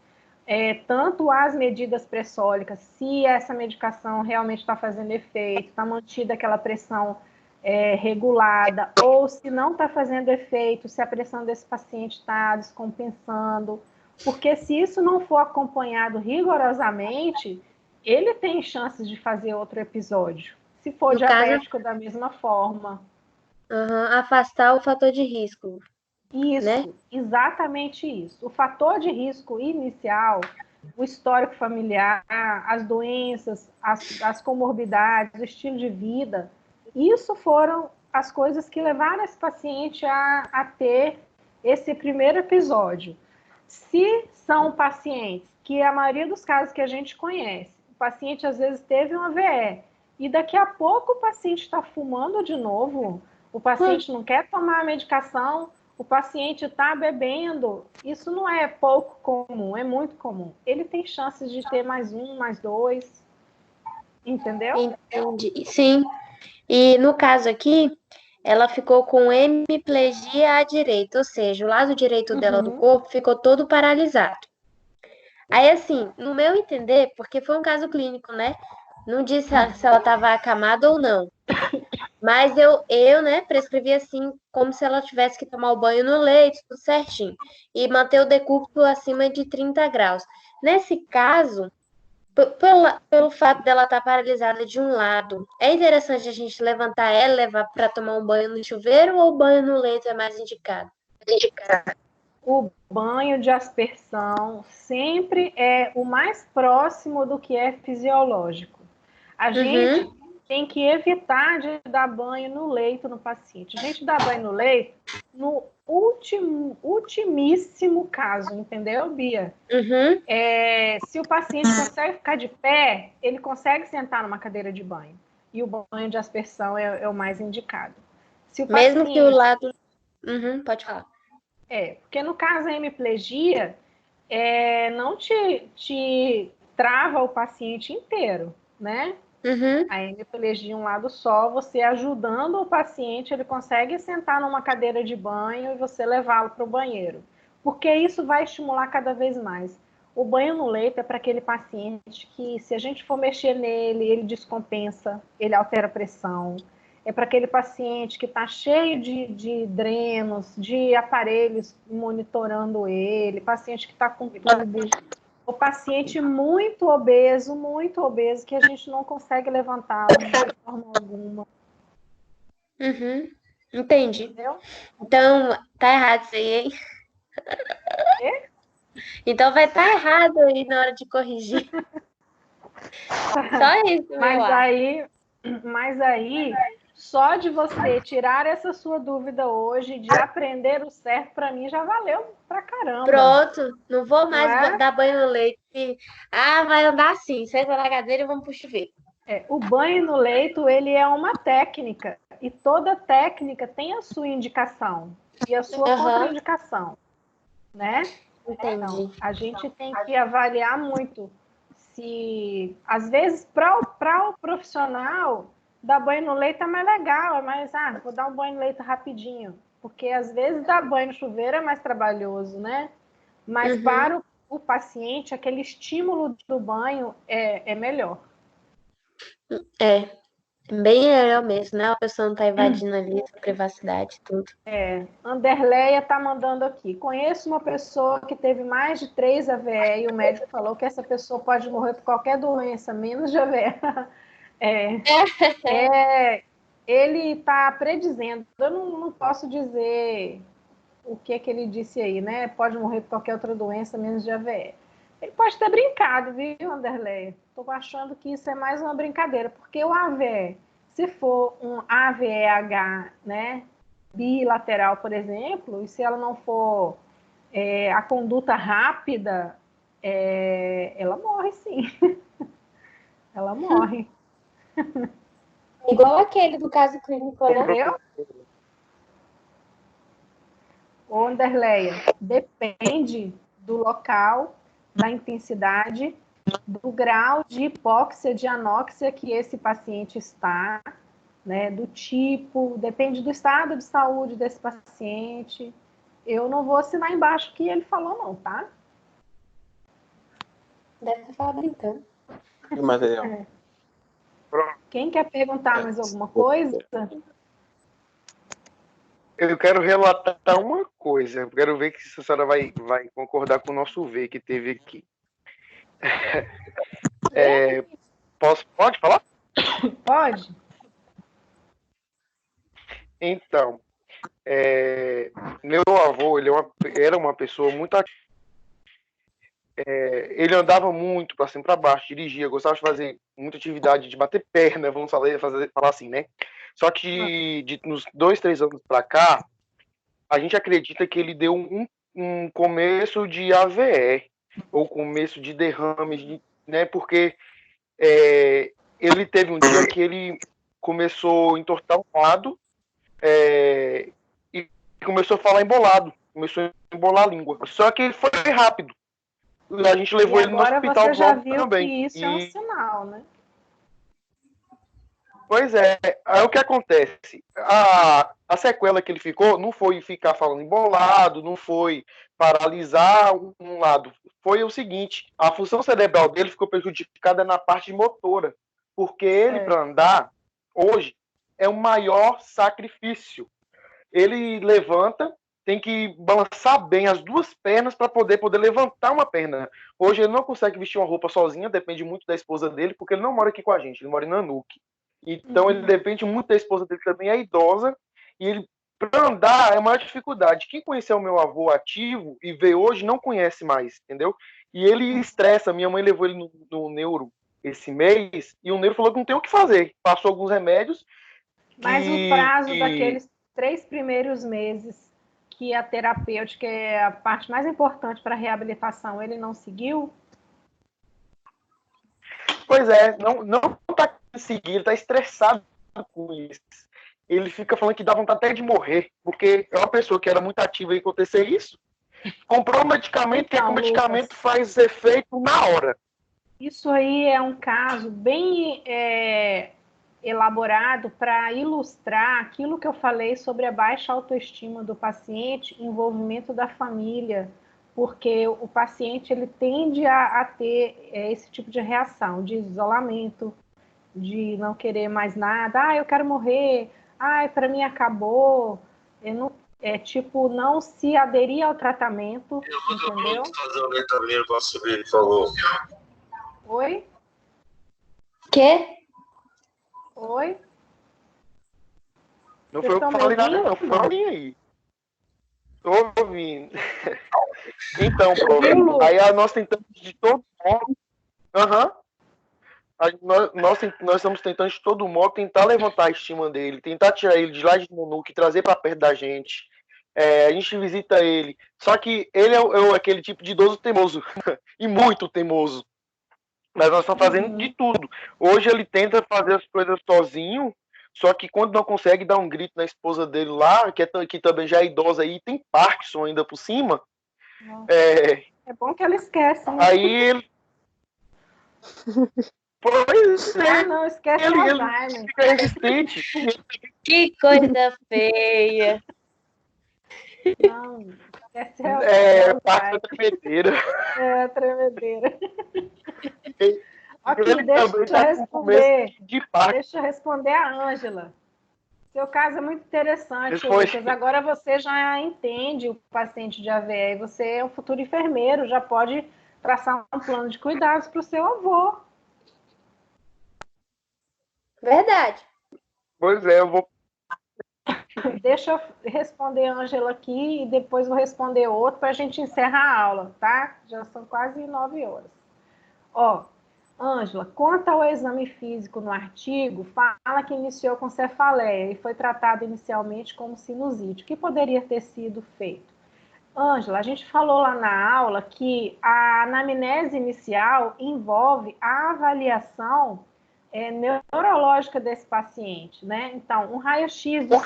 Tanto as medidas pressólicas, se essa medicação realmente está fazendo efeito, está mantida aquela pressão regulada, ou se não está fazendo efeito, se a pressão desse paciente está descompensando. Porque se isso não for acompanhado rigorosamente, ele tem chances de fazer outro episódio. Se for No caso, diabético, da mesma forma. afastar o fator de risco, né? Isso, exatamente isso. O fator de risco inicial, o histórico familiar, as doenças, as comorbidades, o estilo de vida, isso foram as coisas que levaram esse paciente a ter esse primeiro episódio. Se são pacientes que a maioria dos casos que a gente conhece, o paciente às vezes teve um AVE e daqui a pouco o paciente está fumando de novo, o paciente não quer tomar a medicação, o paciente está bebendo, isso não é pouco comum, é muito comum. Ele tem chances de ter mais um, mais dois, entendeu? Entendi. Sim. E no caso aqui, ela ficou com hemiplegia à direita, ou seja, o lado direito dela do corpo ficou todo paralisado. Aí, assim, no meu entender, porque foi um caso clínico, né? Não disse se ela estava acamada ou não. Mas eu, né, prescrevi assim, como se ela tivesse que tomar o banho no leito, tudo certinho. E manter o decúbito acima de 30 graus. Nesse caso, pelo fato dela estar paralisada de um lado, é interessante a gente levantar ela e levar para tomar um banho no chuveiro ou o banho no leito é mais indicado? O banho de aspersão sempre é o mais próximo do que é fisiológico. A gente tem que evitar de dar banho no leito no paciente. A gente dá banho no leito no ultimíssimo caso, entendeu, Bia? Se o paciente consegue ficar de pé, ele consegue sentar numa cadeira de banho. E o banho de aspersão é o mais indicado. Se o Mesmo paciente... que o lado... pode falar. Porque no caso da hemiplegia, não te trava o paciente inteiro, né? A hemiplegia um lado só, você ajudando o paciente, ele consegue sentar numa cadeira de banho e você levá-lo para o banheiro. Porque isso vai estimular cada vez mais. O banho no leito é para aquele paciente que, se a gente for mexer nele, ele descompensa, ele altera a pressão. É para aquele paciente que está cheio de drenos, de aparelhos monitorando ele, paciente que está com tubos, o paciente muito obeso, que a gente não consegue levantá-lo de forma alguma. Entendi. Entendeu? Então, tá errado isso aí, hein? Então vai estar errado aí na hora de corrigir. Só isso, Mas aí, só de você tirar essa sua dúvida hoje, de aprender o certo, para mim já valeu pra caramba. Pronto, não vou mais dar banho no leite. Vai andar assim, senta na cadeira e vamos pro chuveiro. O banho no leito, ele é uma técnica, e toda técnica tem a sua indicação e a sua contraindicação, né? Entendi. Então, a gente tem que avaliar muito se, às vezes, para o profissional, dar banho no leito é mais legal, mas, vou dar um banho no leito rapidinho, porque às vezes dar banho no chuveiro é mais trabalhoso, né? Mas para o paciente, aquele estímulo do banho é melhor. Bem legal mesmo, né? A pessoa não tá invadindo ali a privacidade e tudo. Anderleia tá mandando aqui. Conheço uma pessoa que teve mais de 3 AVE e o médico falou que essa pessoa pode morrer por qualquer doença, menos de AVE. Ele está predizendo. Eu não posso dizer o que ele disse aí, né? Pode morrer por qualquer outra doença, menos de AVE. Ele pode ter brincado, viu, Anderleia? Estou achando que isso é mais uma brincadeira, porque o AVE, se for um AVEH, né, bilateral, por exemplo, e se ela não for a conduta rápida, ela morre, sim. Ela morre. Igual aquele do caso clínico, né? Entendeu? Ô, Anderleia, depende do local, da intensidade, do grau de hipóxia, de anóxia que esse paciente está, né? Do tipo, depende do estado de saúde desse paciente. Eu não vou assinar embaixo o que ele falou, não, tá? Deve estar brincando. E o material? Quem quer perguntar mais alguma coisa? eu quero relatar uma coisa. Eu quero ver se a senhora vai concordar com o nosso V que teve aqui. Pode falar? Pode? Então, meu avô, era uma pessoa muito ativa. Ele andava muito para cima e para baixo, dirigia, gostava de fazer muita atividade de bater perna, vamos falar assim, né? Só que nos 2, 3 anos para cá, a gente acredita que ele deu um começo de AVE, ou começo de derrames, né? Porque ele teve um dia que ele começou a entortar o lado e começou a falar embolado, começou a embolar a língua. Só que foi rápido. A gente levou ele no hospital você já logo viu também. que isso é um sinal, né? Pois é, aí o que acontece? A sequela que ele ficou não foi ficar falando embolado, não foi paralisar um lado. Foi o seguinte, a função cerebral dele ficou prejudicada na parte motora, porque ele, para andar, hoje, é o maior sacrifício. Ele levanta, tem que balançar bem as duas pernas para poder levantar uma perna. Hoje ele não consegue vestir uma roupa sozinho, depende muito da esposa dele, porque ele não mora aqui com a gente, ele mora em Nanuque. Então ele depende muito da esposa dele, também é idosa, e ele, para andar, é a maior dificuldade. Quem conheceu o meu avô ativo e vê hoje, não conhece mais, entendeu? E ele estressa, minha mãe levou ele no neuro esse mês, e o neuro falou que não tem o que fazer. Passou alguns remédios. Mas o prazo daqueles 3 primeiros meses, que a terapêutica é a parte mais importante para a reabilitação, ele não seguiu? Pois é, não tá conseguindo, ele tá estressado com isso. Ele fica falando que dá vontade até de morrer, porque é uma pessoa que era muito ativa e acontecer isso. Comprou um medicamento, então, que o medicamento faz efeito na hora. Isso aí é um caso bem elaborado para ilustrar aquilo que eu falei sobre a baixa autoestima do paciente, envolvimento da família, porque o paciente ele tende a ter esse tipo de reação, de isolamento, de não querer mais nada, eu quero morrer, para mim acabou, tipo, não se aderir ao tratamento, entendeu? Também, posso subir, por favor. Oi? Quê? Oi? Não foi eu que falei nada, não. Falem aí. Tô ouvindo. Então, prof, aí nós tentamos de todo modo. Nós estamos tentando de todo modo tentar levantar a estima dele, tentar tirar ele de lá de Nanuque, trazer para perto da gente. A gente visita ele. Só que ele é aquele tipo de idoso teimoso. E muito teimoso. Mas nós estamos fazendo de tudo. Hoje ele tenta fazer as coisas sozinho, só que quando não consegue, dá um grito na esposa dele lá, que também já é idosa aí, tem Parkinson ainda por cima. É bom que ela esquece, né? Aí ele... Pois é. Não, esquece o Alzheimer. Ele fica resistente. Que coisa feia. Não, esquece o Alzheimer. Parte da tremedeira. Tremedeira. Aqui, deixa eu responder a Ângela. Seu caso é muito interessante, Lucas. Agora você já entende o paciente de AVE e você é um futuro enfermeiro, já pode traçar um plano de cuidados para o seu avô. Verdade. Pois é, eu vou... Deixa eu responder a Ângela aqui e depois vou responder outro para a gente encerrar a aula, tá? Já são quase 9 horas. Ângela, quanto ao exame físico no artigo, fala que iniciou com cefaleia e foi tratado inicialmente como sinusite. O que poderia ter sido feito? Ângela, a gente falou lá na aula que a anamnese inicial envolve a avaliação neurológica desse paciente, né? Então, um raio-x dos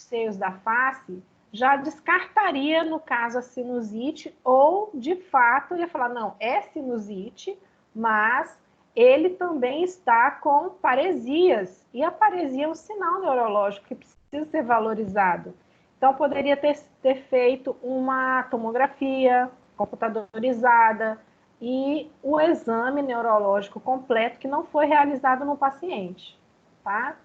seios da face, já descartaria, no caso, a sinusite, ou, de fato, ia falar, não, é sinusite, mas ele também está com paresias, e a paresia é um sinal neurológico que precisa ser valorizado. Então, poderia ter feito uma tomografia computadorizada e o exame neurológico completo que não foi realizado no paciente, tá?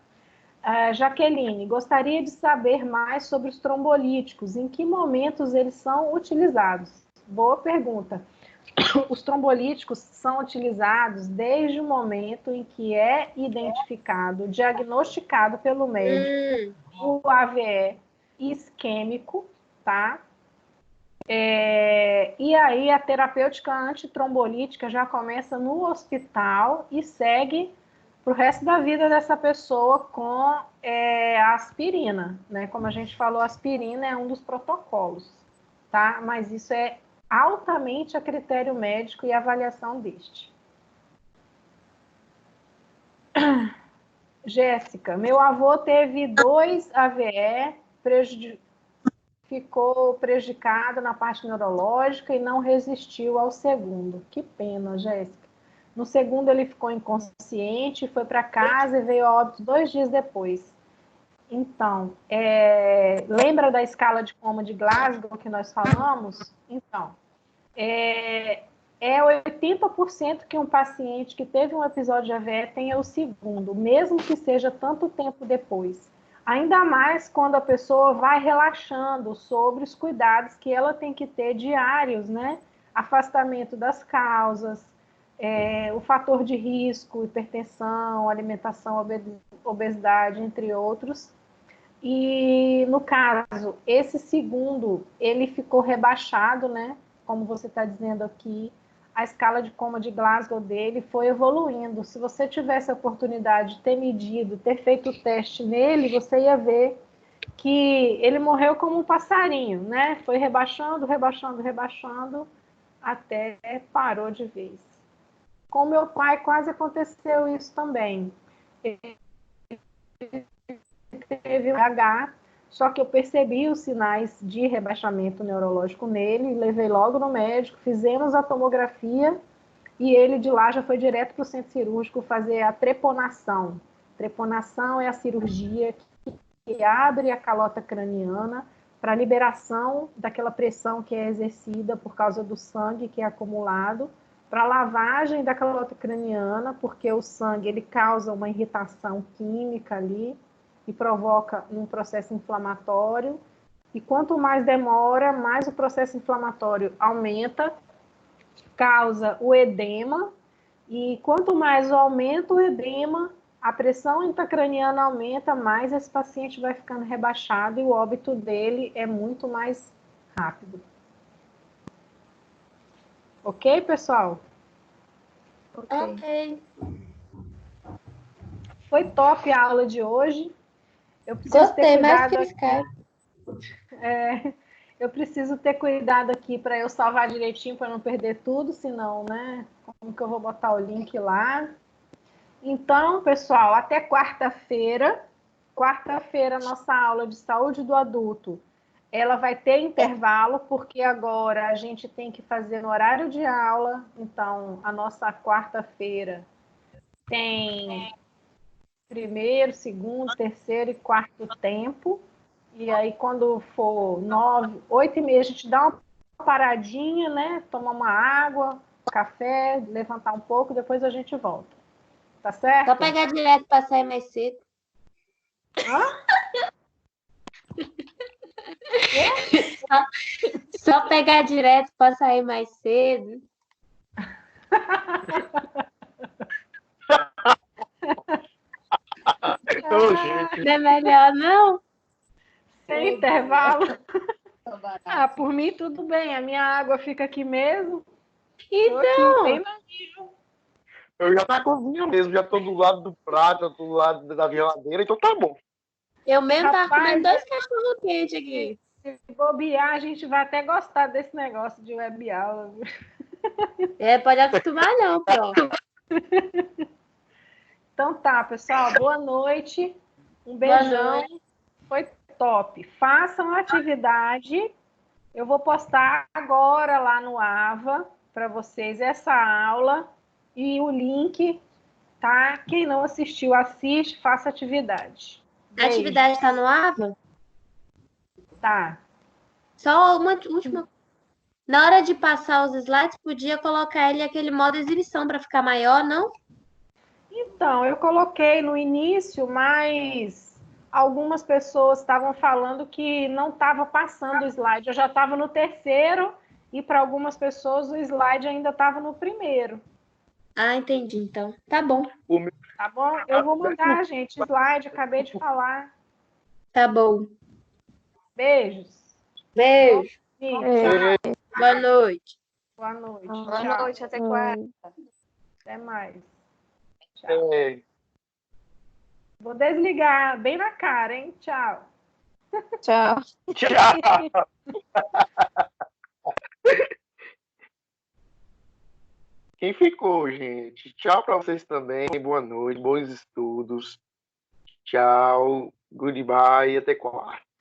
Jaqueline, gostaria de saber mais sobre os trombolíticos. Em que momentos eles são utilizados? Boa pergunta. Os trombolíticos são utilizados desde o momento em que é identificado, diagnosticado pelo médico, o AVE isquêmico, tá? E aí a terapêutica antitrombolítica já começa no hospital e segue para o resto da vida dessa pessoa com a aspirina, né? Como a gente falou, a aspirina é um dos protocolos, tá? Mas isso é altamente a critério médico e avaliação deste. Jéssica, meu avô teve 2 AVE, ficou prejudicado na parte neurológica e não resistiu ao segundo. Que pena, Jéssica. No segundo ele ficou inconsciente, foi para casa e veio a óbito 2 dias depois. Então, lembra da escala de coma de Glasgow que nós falamos? Então, é 80% que um paciente que teve um episódio de AVE tenha o segundo, mesmo que seja tanto tempo depois. Ainda mais quando a pessoa vai relaxando sobre os cuidados que ela tem que ter diários, né? Afastamento das causas, o fator de risco, hipertensão, alimentação, obesidade, entre outros. E, no caso, esse segundo, ele ficou rebaixado, né? Como você está dizendo aqui, a escala de coma de Glasgow dele foi evoluindo. Se você tivesse a oportunidade de ter medido, ter feito o teste nele, você ia ver que ele morreu como um passarinho, né? Foi rebaixando, rebaixando, rebaixando, até parou de vez. Com meu pai quase aconteceu isso também. Ele teve um H, só que eu percebi os sinais de rebaixamento neurológico nele, levei logo no médico, fizemos a tomografia e ele de lá já foi direto para o centro cirúrgico fazer a treponação. Treponação é a cirurgia que abre a calota craniana para liberação daquela pressão que é exercida por causa do sangue que é acumulado, para lavagem da calota craniana, porque o sangue ele causa uma irritação química ali e provoca um processo inflamatório. E quanto mais demora, mais o processo inflamatório aumenta, causa o edema. E quanto mais aumenta o edema, a pressão intracraniana aumenta, mais esse paciente vai ficando rebaixado e o óbito dele é muito mais rápido. Ok, pessoal? Ok. Foi top a aula de hoje. Eu preciso Gostei, ter mais cuidado que Skype. eu preciso ter cuidado aqui para eu salvar direitinho, para não perder tudo, senão, né? Como que eu vou botar o link lá? Então, pessoal, até quarta-feira. Quarta-feira, nossa aula de saúde do adulto, ela vai ter intervalo, porque agora a gente tem que fazer no horário de aula. Então, a nossa quarta-feira tem primeiro, segundo, terceiro e quarto tempo. E aí, quando for 9, 8h30, a gente dá uma paradinha, né? Tomar uma água, café, levantar um pouco, depois a gente volta. Tá certo? Só pegar direto para sair mais cedo. Só pegar direto para sair mais cedo. Não é melhor, não? Sem intervalo. Por mim, tudo bem. A minha água fica aqui mesmo. Então, Aqui, Eu já tá cozinha mesmo, já tô do lado do prato, tô do lado da geladeira, então tá bom. eu mesmo tava Rapaz, comendo 2 cachorro quente aqui. se bobear, a gente vai até gostar desse negócio de web aula. Pode acostumar não, pronto. Então tá, pessoal. Boa noite. Um beijão. noite. Foi top. Façam a atividade. Eu vou postar agora lá no AVA para vocês essa aula e o link, tá? Quem não assistiu, assiste, faça atividade. A atividade tá no AVA? Tá. Só uma última. Na hora de passar os slides, podia colocar ele aquele modo exibição para ficar maior, não? Então, eu coloquei no início, mas algumas pessoas estavam falando que não estava passando o slide. Eu já estava no terceiro e para algumas pessoas o slide ainda estava no primeiro. Ah, entendi, então. Tá bom. Tá bom? Eu vou mandar, gente, slide, acabei de falar. Tá bom. Beijos. Beijo. Tchau. Boa noite. Boa noite. Boa Tchau. noite, até quarta. Até mais. Tchau. É. Vou desligar bem na cara, hein? Tchau. Tchau. Tchau. Quem ficou, gente? Tchau para vocês também. Boa noite, bons estudos. Tchau, goodbye e até quarta.